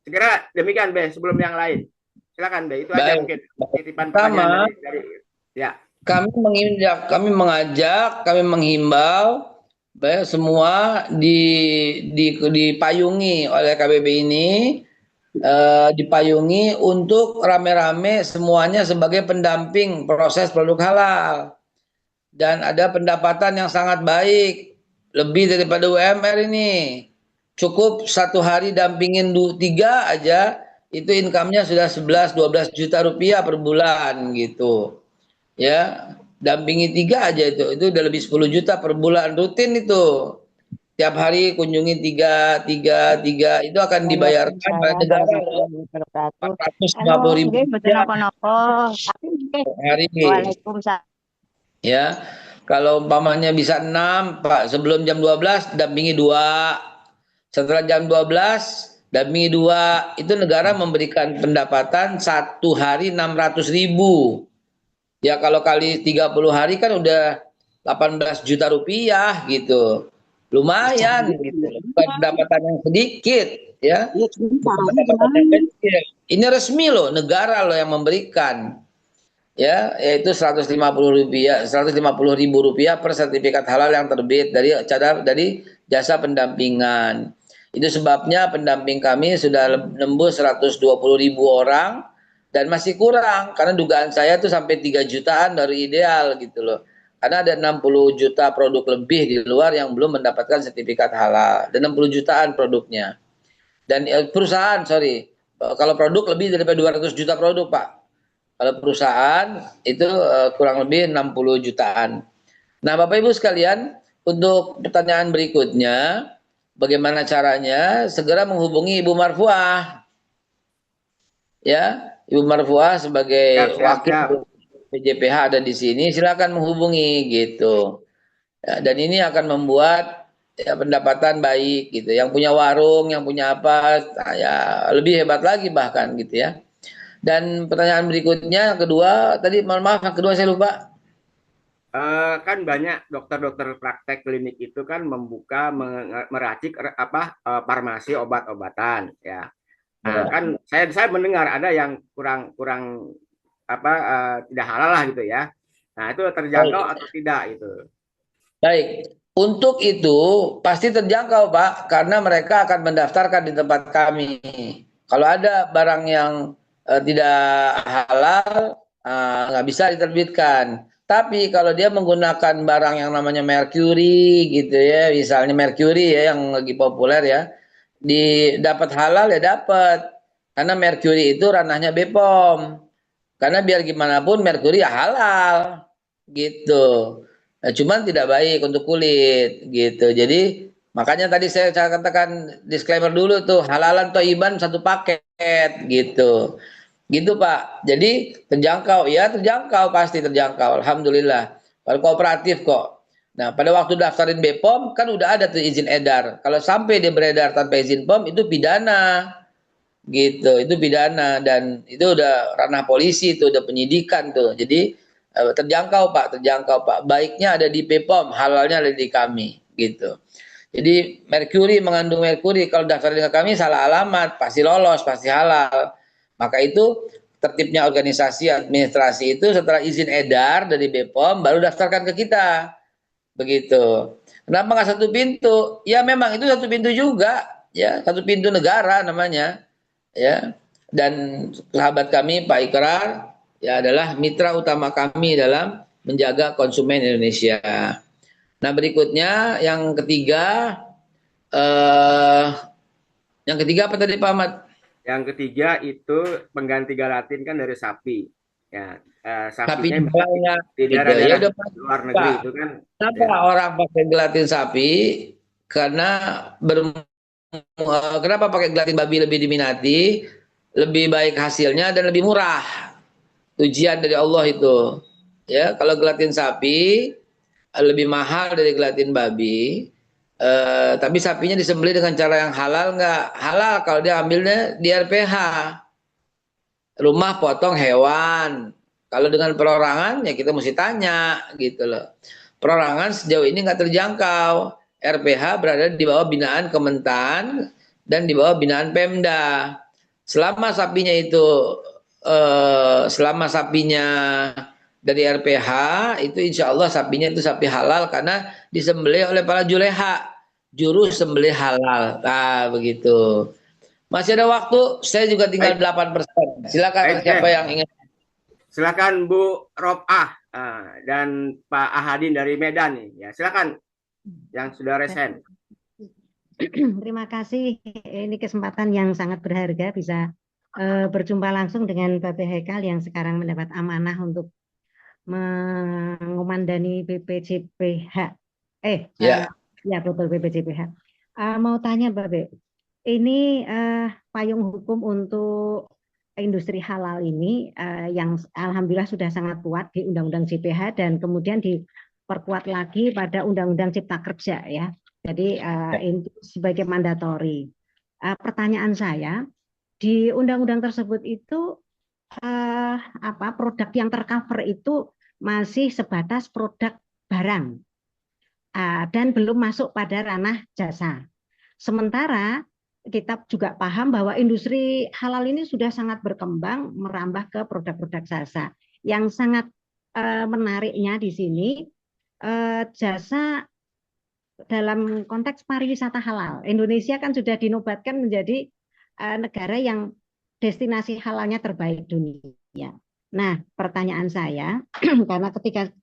Segera demikian Be, sebelum yang lain. Silakan Be, itu aja mungkin titipan pertanyaan dari ya. Kami mengajak, kami menghimbau semua dipayungi oleh KBB ini, dipayungi untuk rame-rame semuanya sebagai pendamping proses produk halal. Dan ada pendapatan yang sangat baik, lebih daripada UMR ini. Cukup 1 hari dampingin 3 aja, itu income-nya sudah 11-12 juta rupiah per bulan gitu. Ya, dampingi 3 aja itu udah lebih 10 juta per bulan rutin itu. Tiap hari kunjungi 3 itu akan dibayarkan pada negara 450.000 hari. Waalaikumsalam. Ya, kalau umpamanya bisa 6, Pak, sebelum jam 12 dampingi 2. Setelah jam 12 dampingi 2. Itu negara memberikan pendapatan 1 hari 600.000. Ya kalau kali 30 hari kan udah 18 juta rupiah gitu. Lumayan gitu. Bukan pendapatan yang sedikit ya. Pendapatan yang kecil. Ini resmi loh, negara loh yang memberikan. Ya, yaitu 150.000 rupiah per sertifikat halal yang terbit dari jasa pendampingan. Itu sebabnya pendamping kami sudah nembus 120.000 orang dan masih kurang karena dugaan saya tuh sampai 3 jutaan dari ideal gitu loh. Karena ada 60 juta produk lebih di luar yang belum mendapatkan sertifikat halal. Dan 60 jutaan produknya. Dan perusahaan, kalau produk lebih daripada 200 juta produk, Pak. Kalau perusahaan itu kurang lebih 60 jutaan. Nah, Bapak Ibu sekalian, untuk pertanyaan berikutnya, bagaimana caranya? Segera menghubungi Ibu Marfuah. Ya, Ibu Marfuah sebagai wakil PJPH ada di sini, silakan menghubungi gitu. Ya, dan ini akan membuat pendapatan baik gitu. Yang punya warung, yang punya apa, ya lebih hebat lagi bahkan gitu ya. Dan pertanyaan berikutnya, kedua, tadi mohon maaf, yang kedua saya lupa. Kan banyak dokter-dokter praktek klinik itu kan membuka meracik farmasi obat-obatan ya. Nah, kan saya mendengar ada yang kurang tidak halal lah gitu ya. Nah, itu terjangkau atau tidak itu? Baik. Untuk itu pasti terjangkau, Pak, karena mereka akan mendaftarkan di tempat kami. Kalau ada barang yang tidak halal, nggak bisa diterbitkan. Tapi kalau dia menggunakan barang yang namanya mercury gitu ya, misalnya mercury ya yang lagi populer ya, dapat halal ya dapat. Karena mercury itu ranahnya BPOM. Karena biar gimana pun mercury ya halal gitu. Nah, cuman tidak baik untuk kulit gitu. Jadi makanya tadi saya katakan disclaimer dulu tuh, halalan thayyiban satu paket gitu. Gitu Pak. Jadi terjangkau, ya terjangkau, pasti terjangkau. Alhamdulillah. Kalau kooperatif kok. Nah, pada waktu daftarin BPOM kan udah ada tuh izin edar. Kalau sampai dia beredar tanpa izin POM itu pidana. Gitu, itu pidana dan itu udah ranah polisi, itu udah penyidikan tuh. Jadi terjangkau Pak, terjangkau Pak. Baiknya ada di BPOM, halalnya ada di kami gitu. Jadi merkuri, mengandung merkuri, kalau daftarin ke kami salah alamat, pasti lolos, pasti halal. Maka itu tertibnya organisasi administrasi itu setelah izin edar dari BPOM baru daftarkan ke kita. Begitu. Kenapa nggak satu pintu? Ya memang itu satu pintu juga, ya satu pintu negara namanya, ya. Dan sahabat kami Pak Ikrar ya adalah mitra utama kami dalam menjaga konsumen Indonesia. Nah, berikutnya yang ketiga apa tadi Pak Ahmad? Yang ketiga itu pengganti gelatin kan dari sapi. Ya, Sapi sapinya jualnya di gitu. Ya daerah-daerah udah luar negeri Pak. itu kan. Kenapa Ya. orang pakai gelatin sapi? Karena kenapa pakai gelatin babi lebih diminati, lebih baik hasilnya dan lebih murah. Ujian dari Allah itu. Ya, kalau gelatin sapi lebih mahal dari gelatin babi. Tapi sapinya disembelih dengan cara yang halal nggak? Halal kalau dia ambilnya di RPH, rumah potong hewan. Kalau dengan perorangan ya kita mesti tanya gitu loh. Perorangan sejauh ini nggak terjangkau. RPH berada di bawah binaan Kementan dan di bawah binaan Pemda. Selama sapinya dari RPH itu insya Allah sapinya itu sapi halal karena disembelih oleh para juleha, juru sembelih halal. Nah, begitu. Masih ada waktu, saya juga tinggal 8%. Silakan siapa yang ingin. Silakan Bu Robah dan Pak Ahadin dari Medan nih. Ya, silakan yang sudah resen. Terima kasih. Ini kesempatan yang sangat berharga bisa berjumpa langsung dengan Bapak Haikal yang sekarang mendapat amanah untuk mengomandani BPJPH. Ya betul BPJPH. Mau tanya Bapak, ini payung hukum untuk industri halal ini yang alhamdulillah sudah sangat kuat di Undang-Undang JPH dan kemudian diperkuat lagi pada Undang-Undang Cipta Kerja ya. Jadi itu sebagai mandatori. Pertanyaan saya, di undang-undang tersebut itu produk yang tercover itu masih sebatas produk barang dan belum masuk pada ranah jasa. Sementara kita juga paham bahwa industri halal ini sudah sangat berkembang merambah ke produk-produk jasa. Yang sangat menariknya di sini jasa dalam konteks pariwisata halal. Indonesia kan sudah dinobatkan menjadi negara yang destinasi halalnya terbaik dunia. Nah, pertanyaan saya, karena ketika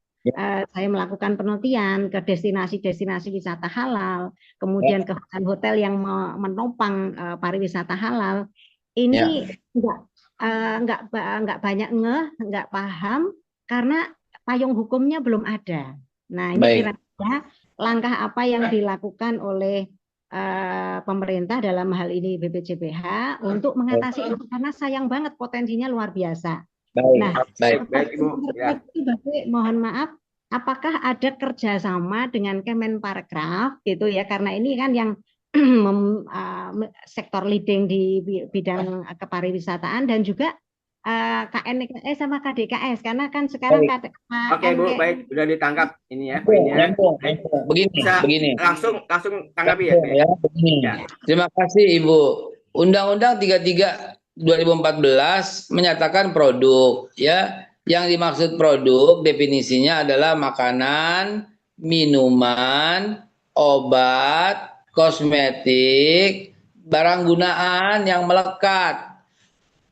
saya melakukan penelitian ke destinasi-destinasi wisata halal, kemudian ke hotel yang menopang pariwisata halal, ini nggak banyak nggak paham karena payung hukumnya belum ada. Nah, ini kira-kira langkah apa yang dilakukan oleh pemerintah dalam hal ini BPJPH untuk mengatasi itu karena sayang banget potensinya luar biasa. Baik, Ibu. Ya. Mohon maaf, apakah ada kerjasama dengan Kemenparekraf gitu ya? Karena ini kan yang sektor leading di bidang kepariwisataan dan juga KNKS sama KDKS karena kan sekarang Oke Bu, baik sudah ditangkap ini ya poinnya. Begini. Langsung tanggapi ya. Begini. Terima kasih Ibu. Undang-Undang 33 2014 menyatakan produk ya. Yang dimaksud produk definisinya adalah makanan, minuman, obat, kosmetik, barang gunaan yang melekat.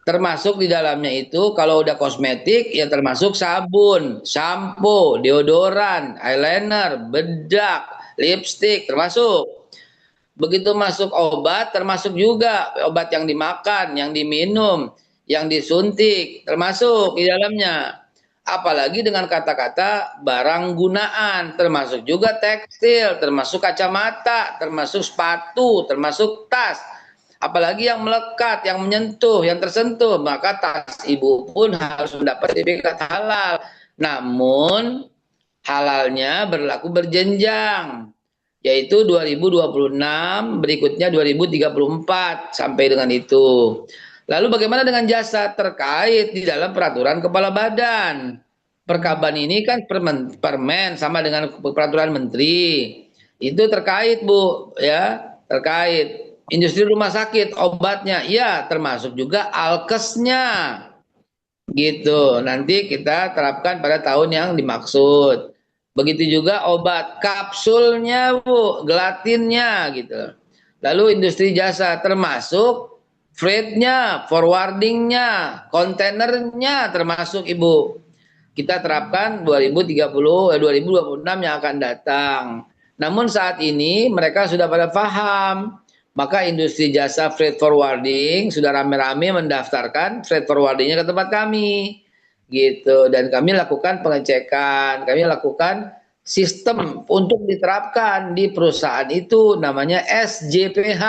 Termasuk di dalamnya itu kalau udah kosmetik ya termasuk sabun, shampoo, deodoran, eyeliner, bedak, lipstik termasuk. Begitu masuk obat termasuk juga obat yang dimakan, yang diminum, yang disuntik termasuk di dalamnya. Apalagi dengan kata-kata barang gunaan termasuk juga tekstil, termasuk kacamata, termasuk sepatu, termasuk tas. Apalagi yang melekat, yang menyentuh, yang tersentuh, maka tas ibu pun harus mendapat sertifikat halal. Namun halalnya berlaku berjenjang, yaitu 2026, berikutnya 2034 sampai dengan itu. Lalu bagaimana dengan jasa terkait di dalam peraturan kepala badan? Perkaban ini kan permen sama dengan peraturan menteri. Itu terkait Bu, ya, terkait. Industri rumah sakit, obatnya, ya termasuk juga alkesnya. Gitu, nanti kita terapkan pada tahun yang dimaksud. Begitu juga obat kapsulnya Bu, gelatinnya gitu. Lalu industri jasa termasuk freight-nya, forwarding-nya, kontainernya termasuk Ibu. Kita terapkan 2026 yang akan datang. Namun saat ini mereka sudah pada paham. Maka industri jasa freight forwarding sudah rame-rame mendaftarkan freight forwardingnya ke tempat kami. Gitu. Dan kami lakukan pengecekan, kami lakukan sistem untuk diterapkan di perusahaan itu namanya SJPH.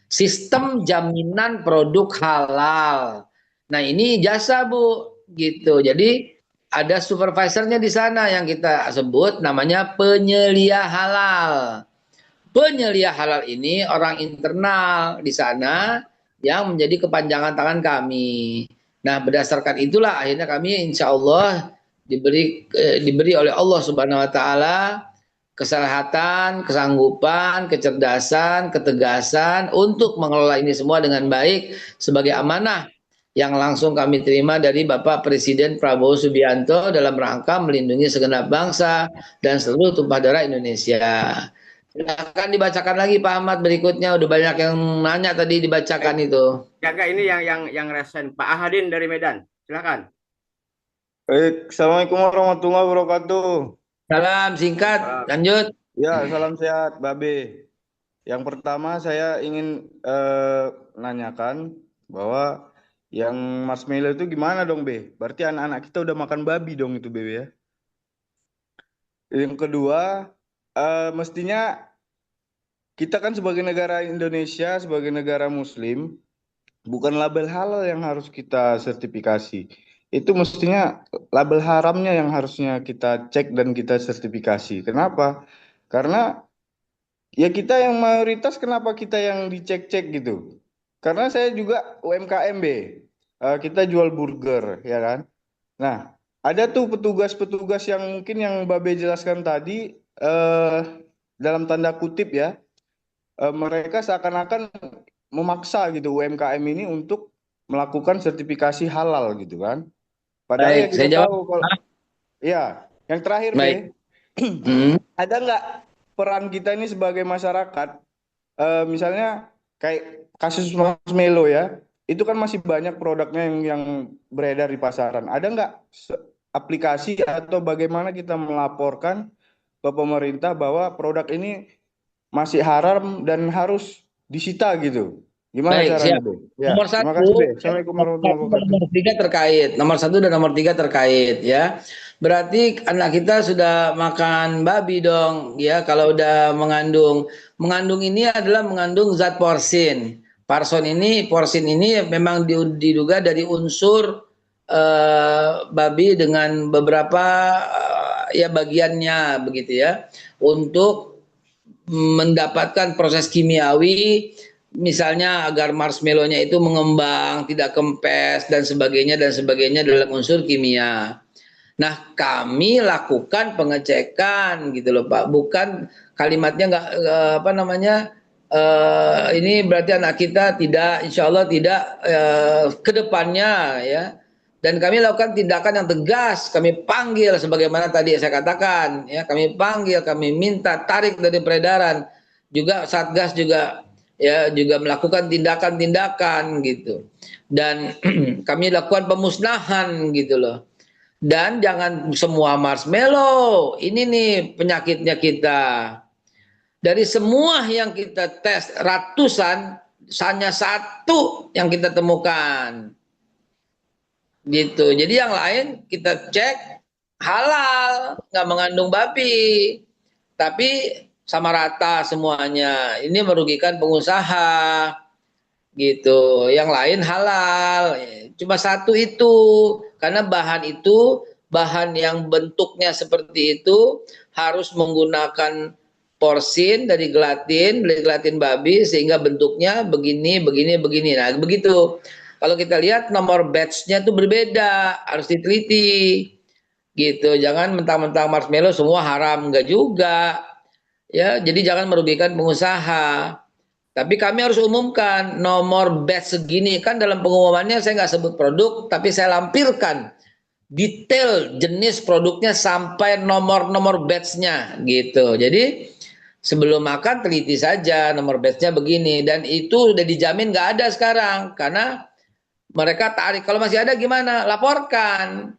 Sistem Jaminan Produk Halal. Nah, ini jasa, Bu, gitu. Jadi ada supervisornya di sana yang kita sebut namanya penyelia halal. Penyelia halal ini orang internal di sana yang menjadi kepanjangan tangan kami. Nah, berdasarkan itulah akhirnya kami insya Allah diberi oleh Allah Subhanahu Wa Taala kesehatan, kesanggupan, kecerdasan, ketegasan untuk mengelola ini semua dengan baik sebagai amanah yang langsung kami terima dari Bapak Presiden Prabowo Subianto dalam rangka melindungi segenap bangsa dan seluruh tumpah darah Indonesia. Silakan dibacakan lagi Pak Ahmad berikutnya, udah banyak yang nanya tadi dibacakan itu. Jaga ini yang resen Pak Ahadin dari Medan. Silakan. Baik, Assalamualaikum warahmatullahi wabarakatuh. Salam singkat, lanjut. Ya, salam sehat, Babe. Yang pertama saya ingin nanyakan bahwa yang marshmallow itu gimana dong, Be? Berarti anak-anak kita udah makan babi dong itu, Bebe ya. Yang kedua, mestinya kita kan sebagai negara Indonesia, sebagai negara Muslim, bukan label halal yang harus kita sertifikasi. Itu mestinya label haramnya yang harusnya kita cek dan kita sertifikasi. Kenapa? Karena ya kita yang mayoritas, kenapa kita yang dicek-cek gitu? Karena saya juga UMKM, B. Kita jual burger, ya kan? Nah, ada tuh petugas-petugas yang mungkin yang Babe jelaskan tadi, dalam tanda kutip ya, mereka seakan-akan memaksa gitu UMKM ini untuk melakukan sertifikasi halal gitu kan? Padahal Baik, ya kita saya jawab. tahu kalau ya, yang terakhir Baik. ada nggak peran kita ini sebagai masyarakat? Misalnya kayak kasus marshmallow ya, itu kan masih banyak produknya yang beredar di pasaran. Ada nggak aplikasi atau bagaimana kita melaporkan ke pemerintah bahwa produk ini masih haram dan harus disita gitu? Gimana Baik, caranya, siap. Be? Ya, Nomor terima satu, kasih, Be. Assalamualaikum warahmatullahi wabarakatuh. nomor tiga terkait. Nomor satu dan nomor tiga terkait ya. Berarti anak kita sudah makan babi dong ya. Kalau udah mengandung ini adalah mengandung zat porsin. Porsin ini memang diduga dari unsur babi dengan beberapa ya bagiannya begitu ya. Untuk mendapatkan proses kimiawi misalnya agar marshmallow-nya itu mengembang, tidak kempes dan sebagainya dalam unsur kimia. Nah, kami lakukan pengecekan gitu loh Pak. Bukan kalimatnya nggak ini berarti anak kita tidak, insya Allah tidak ke depannya ya. Dan kami lakukan tindakan yang tegas, kami panggil sebagaimana tadi saya katakan ya, kami panggil, kami minta tarik dari peredaran. Juga Satgas juga melakukan tindakan-tindakan gitu. Dan kami lakukan pemusnahan gitu loh. Dan jangan semua marshmallow. Ini nih penyakitnya kita. Dari semua yang kita tes ratusan, hanya satu yang kita temukan. Gitu. Jadi yang lain kita cek halal, nggak mengandung babi. Tapi sama rata semuanya. Ini merugikan pengusaha gitu. Yang lain halal. Cuma satu itu. Karena bahan yang bentuknya seperti itu harus menggunakan porsin dari gelatin babi sehingga bentuknya begini. Nah, begitu. Kalau kita lihat nomor batch-nya itu berbeda, harus diteliti. Gitu. Jangan mentang-mentang marshmallow semua haram, enggak juga. Ya, jadi jangan merugikan pengusaha. Tapi kami harus umumkan nomor batch segini. Kan dalam pengumumannya saya nggak sebut produk, tapi saya lampirkan detail jenis produknya sampai nomor batch-nya gitu. Jadi Sebelum makan teliti saja nomor batch-nya begini, dan itu udah dijamin nggak ada sekarang karena mereka tarik. Kalau masih ada gimana? Laporkan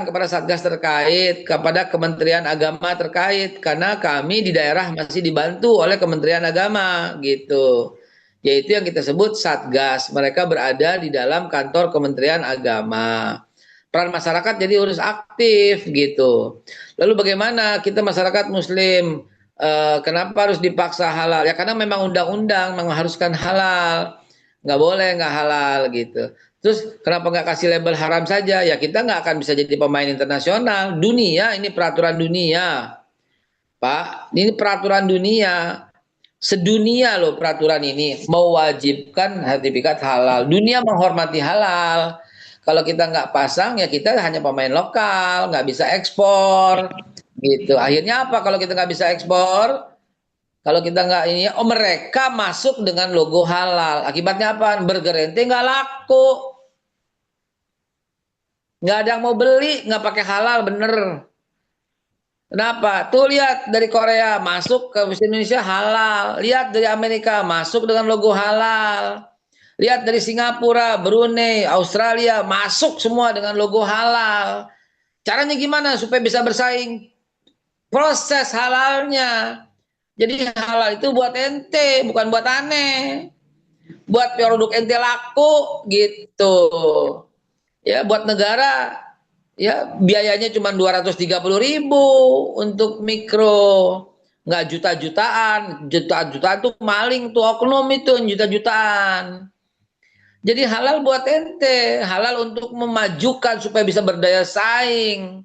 kepada Satgas terkait, kepada Kementerian Agama terkait, karena kami di daerah masih dibantu oleh Kementerian Agama gitu. Yaitu yang kita sebut Satgas. Mereka berada di dalam kantor Kementerian Agama. Peran masyarakat jadi harus aktif gitu. Lalu bagaimana kita masyarakat Muslim? Kenapa harus dipaksa halal? Ya karena memang undang-undang mengharuskan halal. Nggak boleh nggak halal gitu. Terus kenapa nggak kasih label haram saja? Ya kita nggak akan bisa jadi pemain internasional. Dunia, ini peraturan dunia. Pak, ini peraturan dunia. Sedunia loh peraturan ini. Mewajibkan sertifikat halal. Dunia menghormati halal. Kalau kita nggak pasang, ya kita hanya pemain lokal. Nggak bisa ekspor. Gitu. Akhirnya apa kalau kita nggak bisa ekspor? Kalau kita nggak ini, mereka masuk dengan logo halal. Akibatnya apa? Burger ente nggak laku. Nggak ada yang mau beli, nggak pakai halal, bener. Kenapa? Tuh lihat dari Korea masuk ke Indonesia halal. Lihat dari Amerika masuk dengan logo halal. Lihat dari Singapura, Brunei, Australia masuk semua dengan logo halal. Caranya gimana supaya bisa bersaing? Proses halalnya. Jadi halal itu buat ente, bukan buat aneh. Buat produk ente laku gitu. Ya, buat negara ya biayanya cuma 230.000 untuk mikro. Nggak juta-jutaan. Juta-jutaan tuh maling tuh, oknum itu juta-jutaan. Jadi halal buat ente, halal untuk memajukan supaya bisa berdaya saing.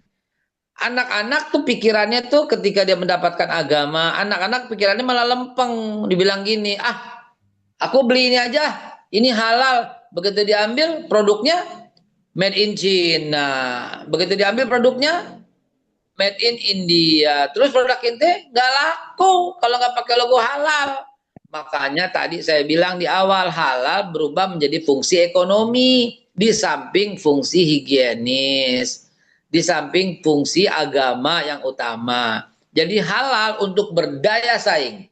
Anak-anak tuh pikirannya tuh ketika dia mendapatkan agama, anak-anak pikirannya malah lempeng. Dibilang gini, aku beli ini aja, ini halal. Begitu diambil produknya made in China. Begitu diambil produknya made in India. Terus produk ente nggak laku kalau nggak pakai logo halal. Makanya tadi saya bilang di awal, halal berubah menjadi fungsi ekonomi di samping fungsi higienis. Di samping fungsi agama yang utama. Jadi halal untuk berdaya saing.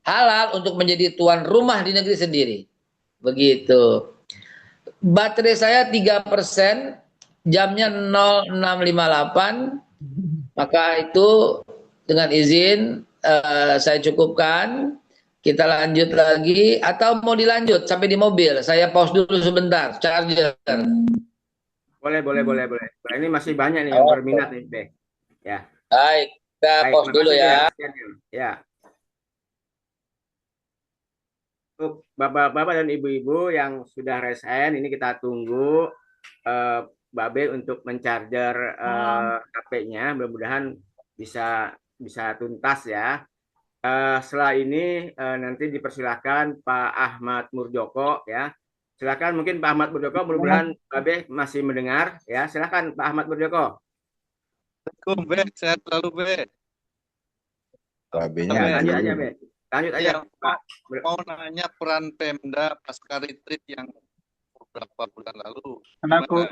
Halal untuk menjadi tuan rumah di negeri sendiri. Begitu. Baterai saya 3%, jamnya 0658. Maka itu dengan izin saya cukupkan. Kita lanjut lagi atau mau dilanjut sampai di mobil? Saya pause dulu sebentar, charger. Boleh. Ini masih banyak nih yang berminat nih, Be. Ya. Baik, kita pause dulu ya. Ya. Untuk bapak-bapak dan ibu-ibu yang sudah resign, ini kita tunggu Babe untuk mencharger HP-nya. Mudah-mudahan bisa tuntas ya. Setelah ini nanti dipersilakan Pak Ahmad Murdjoko ya. Silakan mungkin Pak Ahmad Murdjoko, mudah-mudahan Babe masih mendengar ya. Silakan Pak Ahmad Murdjoko. Assalamualaikum, Be. Sehat selalu, Be. Ya, lanjut aja, Be. Lanjut aja. Pak. Mau nanya peran Pemda pasca retreat yang beberapa bulan lalu. Anakku,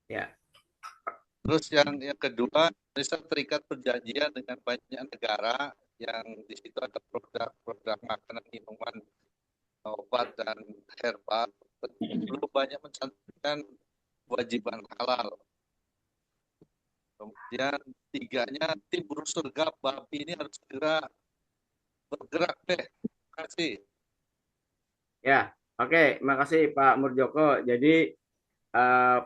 ya. Terus yang kedua, Indonesia terikat perjanjian dengan banyak negara yang di situ ada produk makanan, minuman, obat dan herbal. Belum banyak mencantumkan kewajiban halal. Kemudian tiganya, tim buruh surga babi ini harus segera bergerak deh. Terima kasih. Ya, oke. Makasih Pak Murdjoko. Jadi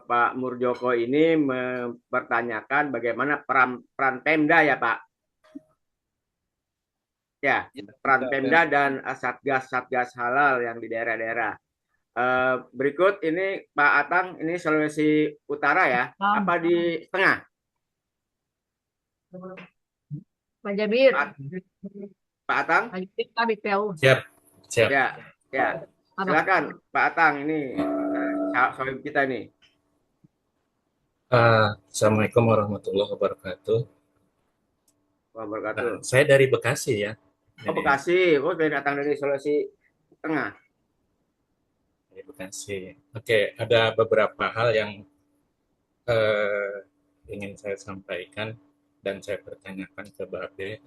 Pak Murdjoko ini mempertanyakan bagaimana peran Pemda ya Pak. Ya, peran Pemda dan satgas halal yang di daerah-daerah. Berikut ini Pak Atang, ini Sulawesi Utara ya, apa di tengah? Pak Jabir. Pak Atang? Siap. Ya. Silakan Pak Atang, ini soal kita nih. Assalamualaikum warahmatullahi wabarakatuh. Saya dari Bekasi ya. Oh, Bekasi. Oh, datang dari Sulawesi Tengah. Dari Bekasi. Oke, ada beberapa hal yang ingin saya sampaikan dan saya pertanyakan ke Babe.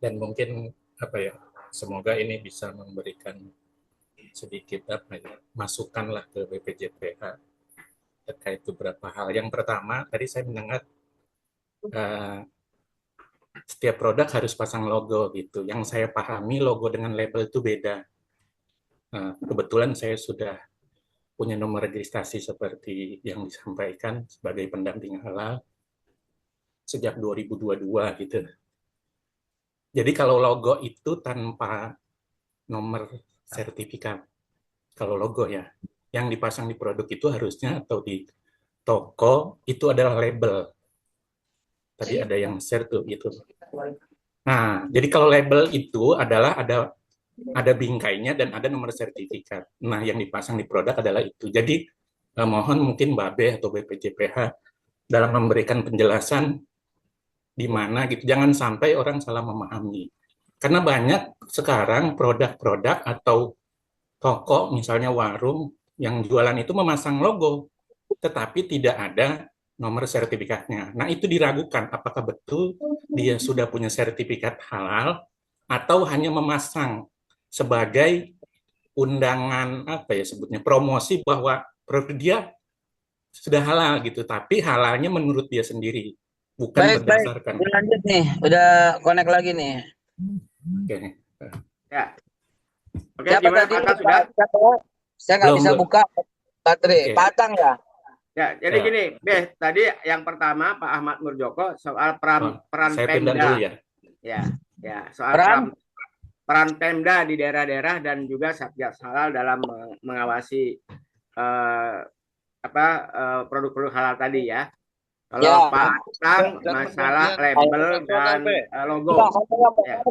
Dan mungkin apa ya, semoga ini bisa memberikan sedikit apa ya, masukan lah ke BPJPH terkait beberapa hal. Yang pertama, tadi saya mendengar setiap produk harus pasang logo gitu. Yang saya pahami logo dengan label itu beda. Kebetulan saya sudah punya nomor registrasi seperti yang disampaikan sebagai pendamping halal sejak 2022 gitu. Jadi kalau logo itu tanpa nomor sertifikat, kalau logo ya, yang dipasang di produk itu harusnya atau di toko itu adalah label. Tadi ada yang share tuh itu. Nah, jadi kalau label itu adalah ada bingkainya dan ada nomor sertifikat. Nah, yang dipasang di produk adalah itu. Jadi mohon mungkin Babe atau BPJPH dalam memberikan penjelasan di mana gitu. Jangan sampai orang salah memahami. Karena banyak sekarang produk-produk atau toko, misalnya warung yang jualan itu memasang logo, tetapi tidak ada nomor sertifikatnya. Nah, itu diragukan apakah betul dia sudah punya sertifikat halal atau hanya memasang sebagai undangan apa ya sebutnya promosi bahwa produk dia sudah halal gitu, tapi halalnya menurut dia sendiri, bukan berdasarkan. Lanjut nih, udah connect lagi nih. Oke. Ya. Oke, Siapa gimana tadi? Patang sudah? Saya nggak bisa Belum. buka baterai. Oke. Patang ya? Ya, jadi Ya. gini, Beh, tadi yang pertama Pak Ahmad Nurjoko soal peran Saya pindah Pemda. dulu ya. Ya, soal Peran? peran Pemda di daerah-daerah dan juga Satgas Halal dalam mengawasi produk-produk halal tadi ya. Kalau Ya. Pak Atang masalah label dan logo. Ya.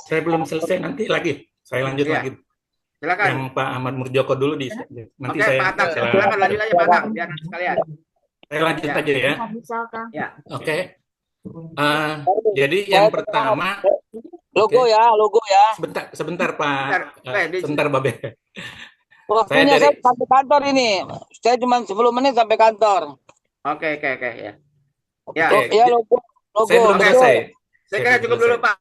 Saya belum selesai, nanti lagi. Saya lanjut Iya. lagi. Silakan. Yang Pak Ahmad Murjoko dulu nanti Oke, saya Pak Atang, silakan lanjut aja Pak Atang, biar nanti sekalian. Saya lanjut Ya. aja ya. Ya. Oke. Jadi yang pertama Logo Oke. ya, logo ya. Sebentar Pak. Bentar. Sebentar Babe. Waktunya saya sampai kantor ini. Saya cuma 10 menit sampai kantor. Oke ya. Ya. Ya logo. Saya belum selesai. Saya kira cukup dulu Pak.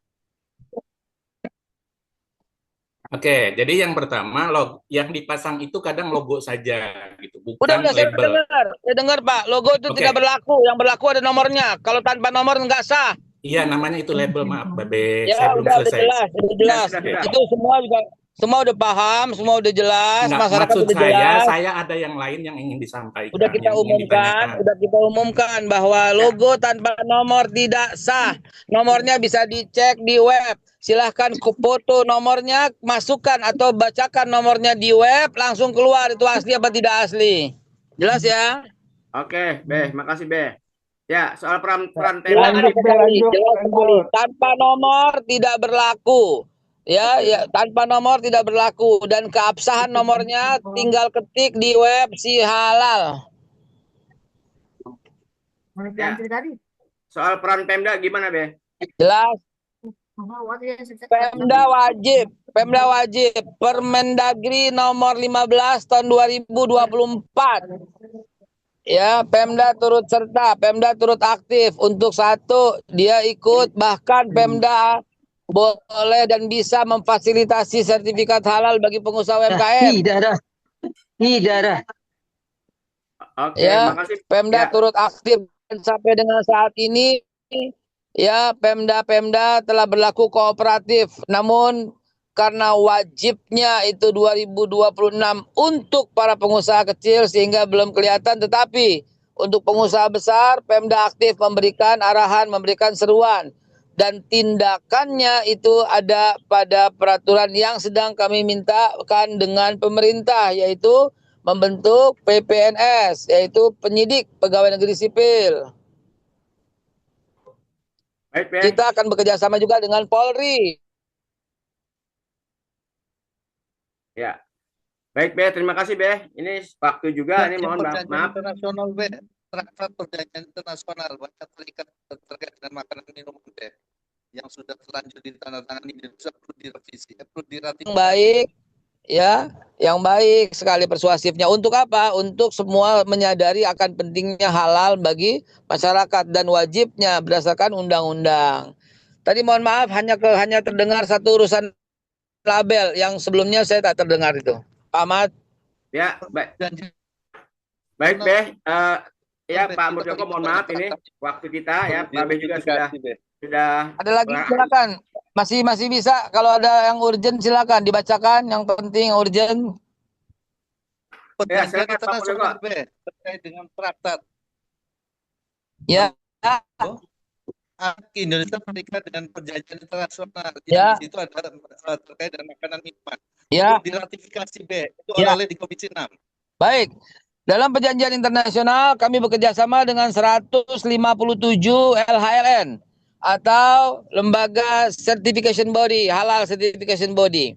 Oke, jadi yang pertama yang dipasang itu kadang logo saja gitu, bukan Udah saya label. dengar Pak. Logo itu Oke. tidak berlaku. Yang berlaku ada nomornya. Kalau tanpa nomor nggak sah. Iya, namanya itu label, maaf Babe. Ya Saya belum udah selesai. jelas. Sudah. Itu semua udah paham, semua udah jelas, Enggak, masyarakat maksud udah jelas. saya ada yang lain yang ingin disampaikan. Udah kita yang ingin umumkan bahwa logo tanpa nomor tidak sah. Nomornya bisa dicek di web. Silahkan foto nomornya, masukkan atau bacakan nomornya di web, langsung keluar itu asli apa tidak asli. Jelas ya? Oke, Beh, makasih Beh. Ya, soal peran Pemda. Jelas sekali. Tanpa nomor tidak berlaku. Ya, tanpa nomor tidak berlaku dan keabsahan nomornya tinggal ketik di web si halal. Ya. Soal peran Pemda gimana, Beh? Jelas. Pemda wajib. Permendagri nomor 15 tahun 2024. Ya, Pemda turut serta, Pemda turut aktif untuk satu, dia ikut, bahkan Pemda boleh dan bisa memfasilitasi sertifikat halal bagi pengusaha UMKM. Tidak ada. Oke, Ya, makasih. Pemda Ya. turut aktif dan sampai dengan saat ini ya Pemda telah berlaku kooperatif. Namun karena wajibnya itu 2026 untuk para pengusaha kecil sehingga belum kelihatan, tetapi untuk pengusaha besar Pemda aktif memberikan arahan, memberikan seruan dan tindakannya itu ada pada peraturan yang sedang kami mintakan dengan pemerintah, yaitu membentuk PPNS, yaitu penyidik pegawai negeri sipil. Baik, Beh. Kita akan bekerja sama juga dengan Polri. Ya. Baik, Beh, terima kasih, Beh. Ini waktu juga, ini mohon maaf. Internasional, Be. Traktat perjanjian internasional banyak terikat terkait dengan makanan minuman, Be. Yang sudah terlanjur ditandatangani bisa perlu direvisi, perlu diratifikasi. Yang baik, ya, yang baik sekali persuasifnya. Untuk apa? Untuk semua menyadari akan pentingnya halal bagi masyarakat dan wajibnya berdasarkan undang-undang. Tadi mohon maaf hanya terdengar satu urusan label yang sebelumnya saya tak terdengar itu. Pak Ahmad. Ya, baik. Baik, Beh. Ya, Pak Muldoko, mohon maaf ini waktu kita ya. Pak Beh juga sudah. Ada lagi silakan. Masih bisa kalau ada yang urgent silakan dibacakan, yang penting urgent. Perjanjian internasional terkait dengan traktat. Ya. Indonesia menikah dengan perjanjian internasional. Ya. Di situ ada terkait dengan makanan minuman. Ya. Untuk diratifikasi itu oleh di Komisi 6. Baik. Dalam perjanjian internasional kami bekerja sama dengan 157 LHLN atau lembaga certification body, halal certification body.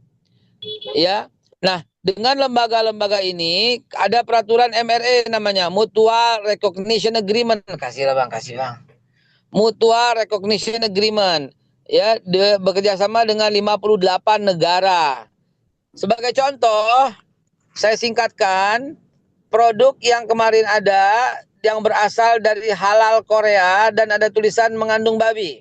Ya. Nah, dengan lembaga-lembaga ini ada peraturan MRA namanya Mutual Recognition Agreement. Kasih Bang. Mutual Recognition Agreement. Ya, bekerja sama dengan 58 negara. Sebagai contoh, saya singkatkan, produk yang kemarin ada yang berasal dari halal Korea dan ada tulisan mengandung babi.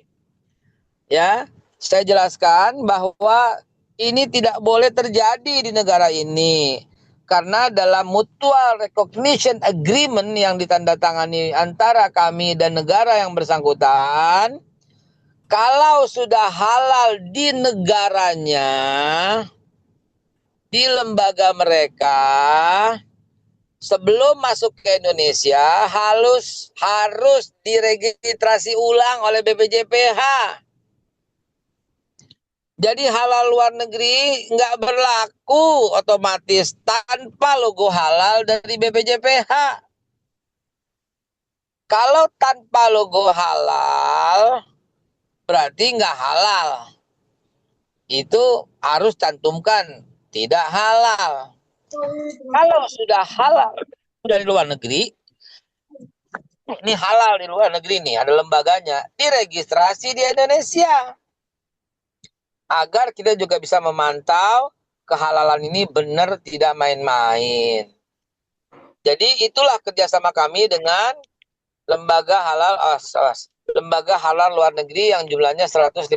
Ya, saya jelaskan bahwa ini tidak boleh terjadi di negara ini. Karena dalam Mutual Recognition Agreement yang ditandatangani antara kami dan negara yang bersangkutan, kalau sudah halal di negaranya, di lembaga mereka, sebelum masuk ke Indonesia harus diregistrasi ulang oleh BPJPH. Jadi halal luar negeri nggak berlaku otomatis tanpa logo halal dari BPJPH. Kalau tanpa logo halal berarti nggak halal. Itu harus cantumkan tidak halal. Kalau sudah halal dari luar negeri, ini halal di luar negeri nih, ada lembaganya, diregistrasi di Indonesia. Agar kita juga bisa memantau kehalalan ini benar tidak main-main. Jadi itulah kerjasama kami dengan lembaga halal luar negeri yang jumlahnya 157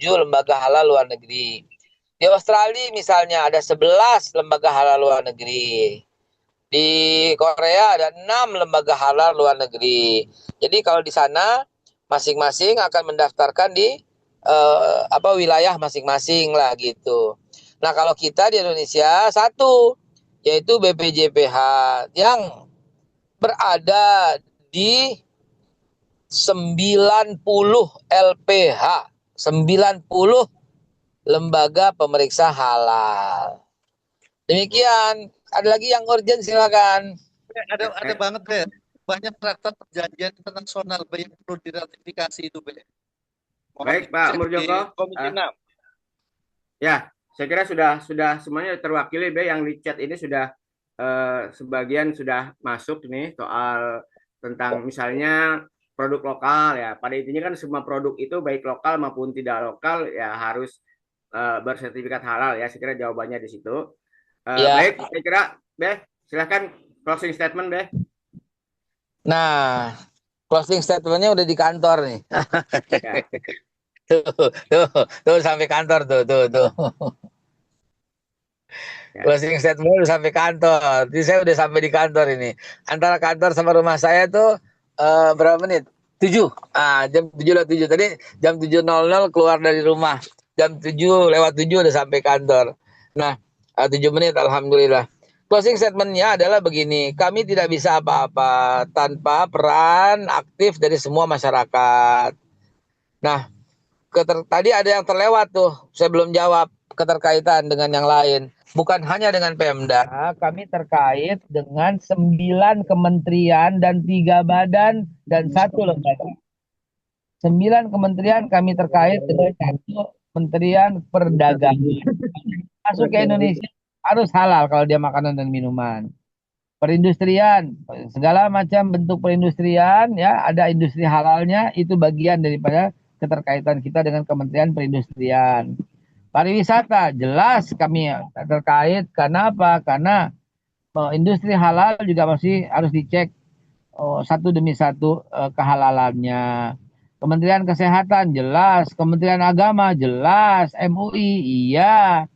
lembaga halal luar negeri. Di Australia misalnya ada 11 lembaga halal luar negeri. Di Korea ada 6 lembaga halal luar negeri. Jadi kalau di sana masing-masing akan mendaftarkan di wilayah masing-masing lah gitu. Nah kalau kita di Indonesia satu, yaitu BPJPH yang berada di 90 LPH, 90 lembaga pemeriksa halal. Demikian. Ada lagi yang urgent silakan. Ada banget Be. Banyak traktat perjanjian internasional yang perlu diratifikasi itu Be. Baik Pak Muldoko. Ya, saya kira sudah semuanya terwakili Be, yang di chat ini sudah sebagian sudah masuk nih soal tentang misalnya produk lokal ya. Pada intinya kan semua produk itu baik lokal maupun tidak lokal ya harus bersertifikat halal ya. Saya kira jawabannya di situ. Baik, saya kira Be, silahkan closing statement Be. Nah, closing statementnya udah di kantor nih. Ya. tuh sampai kantor tuh. Ya. Closing statement udah sampai kantor. Jadi saya udah sampai di kantor ini. Antara kantor sama rumah saya tuh berapa menit? 7. Jam 7:07 tadi jam 7.00 keluar dari rumah. Jam 7:07 udah sampai kantor. Nah, 7 menit alhamdulillah. Closing statementnya adalah begini, kami tidak bisa apa-apa tanpa peran aktif dari semua masyarakat. Nah, tadi ada yang terlewat tuh, saya belum jawab keterkaitan dengan yang lain. Bukan hanya dengan Pemda, kami terkait dengan 9 kementerian dan 3 badan dan 1 lembaga. 9 kementerian kami terkait dengan 1 kementerian perdagangan. Masuk ke Indonesia harus halal kalau dia makanan dan minuman. Perindustrian, segala macam bentuk perindustrian ya, ada industri halalnya, itu bagian daripada keterkaitan kita dengan Kementerian Perindustrian. Pariwisata, jelas kami terkait. Karena apa? Karena industri halal juga masih harus dicek satu demi satu kehalalannya. Kementerian Kesehatan jelas, Kementerian Agama jelas, MUI iya,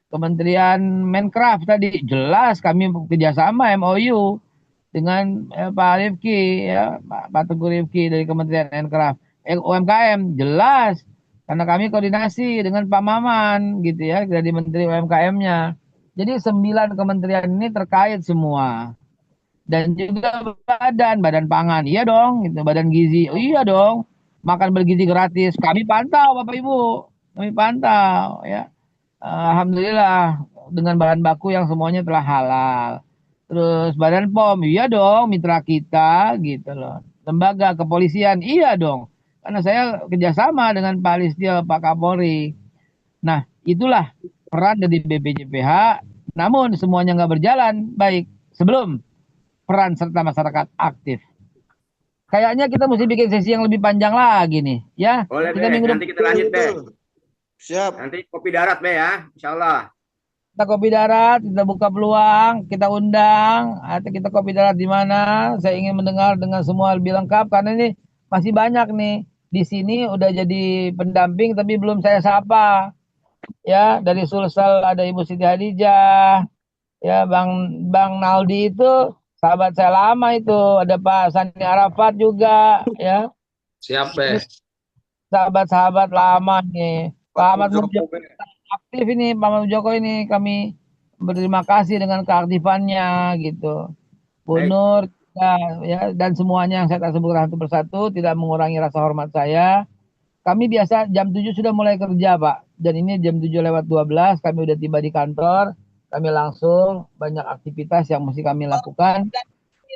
Kementerian Menkraf tadi jelas kami kerjasama MOU dengan Pak Rifki ya, Pak Teguh Rifki dari Kementerian Menkraf. UMKM jelas karena kami koordinasi dengan Pak Maman gitu ya dari Menteri UMKM-nya. Jadi 9 kementerian ini terkait semua. Dan juga badan pangan, iya dong, gitu. Badan gizi, oh, iya dong, makan bergizi gratis. Kami pantau, Bapak Ibu, kami pantau, ya. Alhamdulillah dengan bahan baku yang semuanya telah halal. Terus Badan POM, iya dong, mitra kita, gitu loh. Lembaga kepolisian, iya dong, karena saya kerjasama dengan Pak Listio, Pak Kapolri. Nah, itulah peran dari BPJPH. Namun semuanya nggak berjalan baik sebelum peran serta masyarakat aktif. Kayaknya kita mesti bikin sesi yang lebih panjang lagi nih, ya. Boleh, Kita Be. minggu Nanti kita lanjut, Be. Siap. Nanti kopi darat, Be, ya. Insya Allah. Kita kopi darat, kita buka peluang, kita undang, atau kita kopi darat di mana? Saya ingin mendengar dengan semua lebih lengkap karena ini masih banyak nih. Di sini udah jadi pendamping tapi belum saya sapa. Ya, dari Sulsel ada Ibu Siti Hadijah. Ya, Bang Naldi itu sahabat saya lama itu. Ada Pak Sani Arafat juga, ya. Siapa? Sahabat-sahabat lama nih. Pak Ahmad Mujoko aktif ini, Pak Ahmad Mujoko ini kami berterima kasih dengan keaktifannya gitu. Bu Nur ya, dan semuanya yang saya tak sebutkan satu persatu tidak mengurangi rasa hormat saya. Kami biasa jam 7 sudah mulai kerja, Pak. Dan ini jam 7:12 kami udah tiba di kantor. Kami langsung banyak aktivitas yang mesti kami lakukan.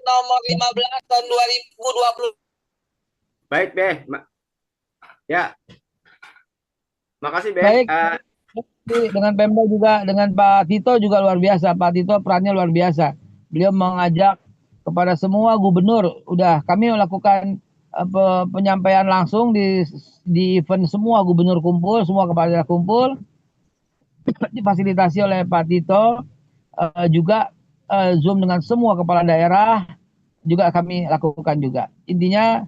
Nomor 15 tahun 2020. Baik, Be. Ya. Makasih, Be. Baik. Dengan Pemda juga, dengan Pak Tito juga luar biasa. Pak Tito perannya luar biasa. Beliau mengajak kepada semua gubernur. Udah kami melakukan penyampaian langsung di event semua gubernur kumpul, semua kepala daerah kumpul. Difasilitasi oleh Pak Tito, juga Zoom dengan semua kepala daerah juga kami lakukan juga. Intinya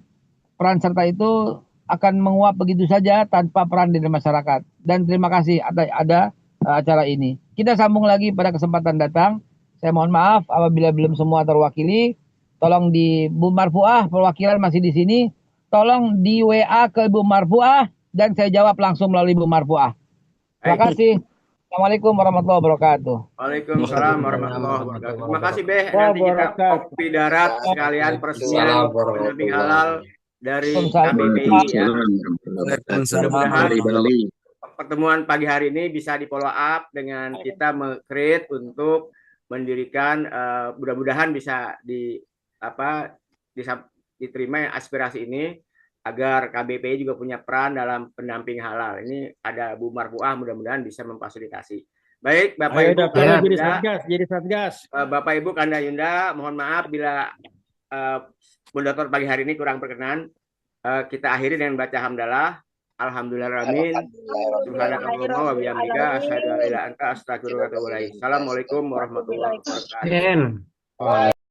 peran serta itu akan menguap begitu saja tanpa peran dari masyarakat. Dan terima kasih ada acara ini. Kita sambung lagi pada kesempatan datang. Saya mohon maaf apabila belum semua terwakili. Tolong di Bu Marfuah, perwakilan masih di sini. Tolong di WA ke Bu Marfuah dan saya jawab langsung melalui Bu Marfuah. Terima kasih. Assalamualaikum warahmatullahi wabarakatuh. Waalaikumsalam warahmatullahi wabarakatuh. Terima kasih, Be. Nanti kita kopi darat sekalian peresmian pendamping halal dari KBBI ya. Mudah-mudahan pertemuan pagi hari ini bisa di follow up dengan kita meng-create untuk mendirikan, mudah-mudahan bisa diterima aspirasi ini agar KBPI juga punya peran dalam pendamping halal. Ini ada Bu Marfuah, mudah-mudahan bisa memfasilitasi. Baik, Bapak Ibu jadi satgas. Bapak Ibu Kanda Yunda, mohon maaf bila moderator pagi hari ini kurang berkenan. Kita akhiri dengan baca hamdalah. Alhamdulillahirrahmanirrahim. Subhanakallahumma wa bihamdika asyhadu an la ilaha illa anta astaghfiruka wa atubu ilaik. Assalamualaikum warahmatullahi wabarakatuh.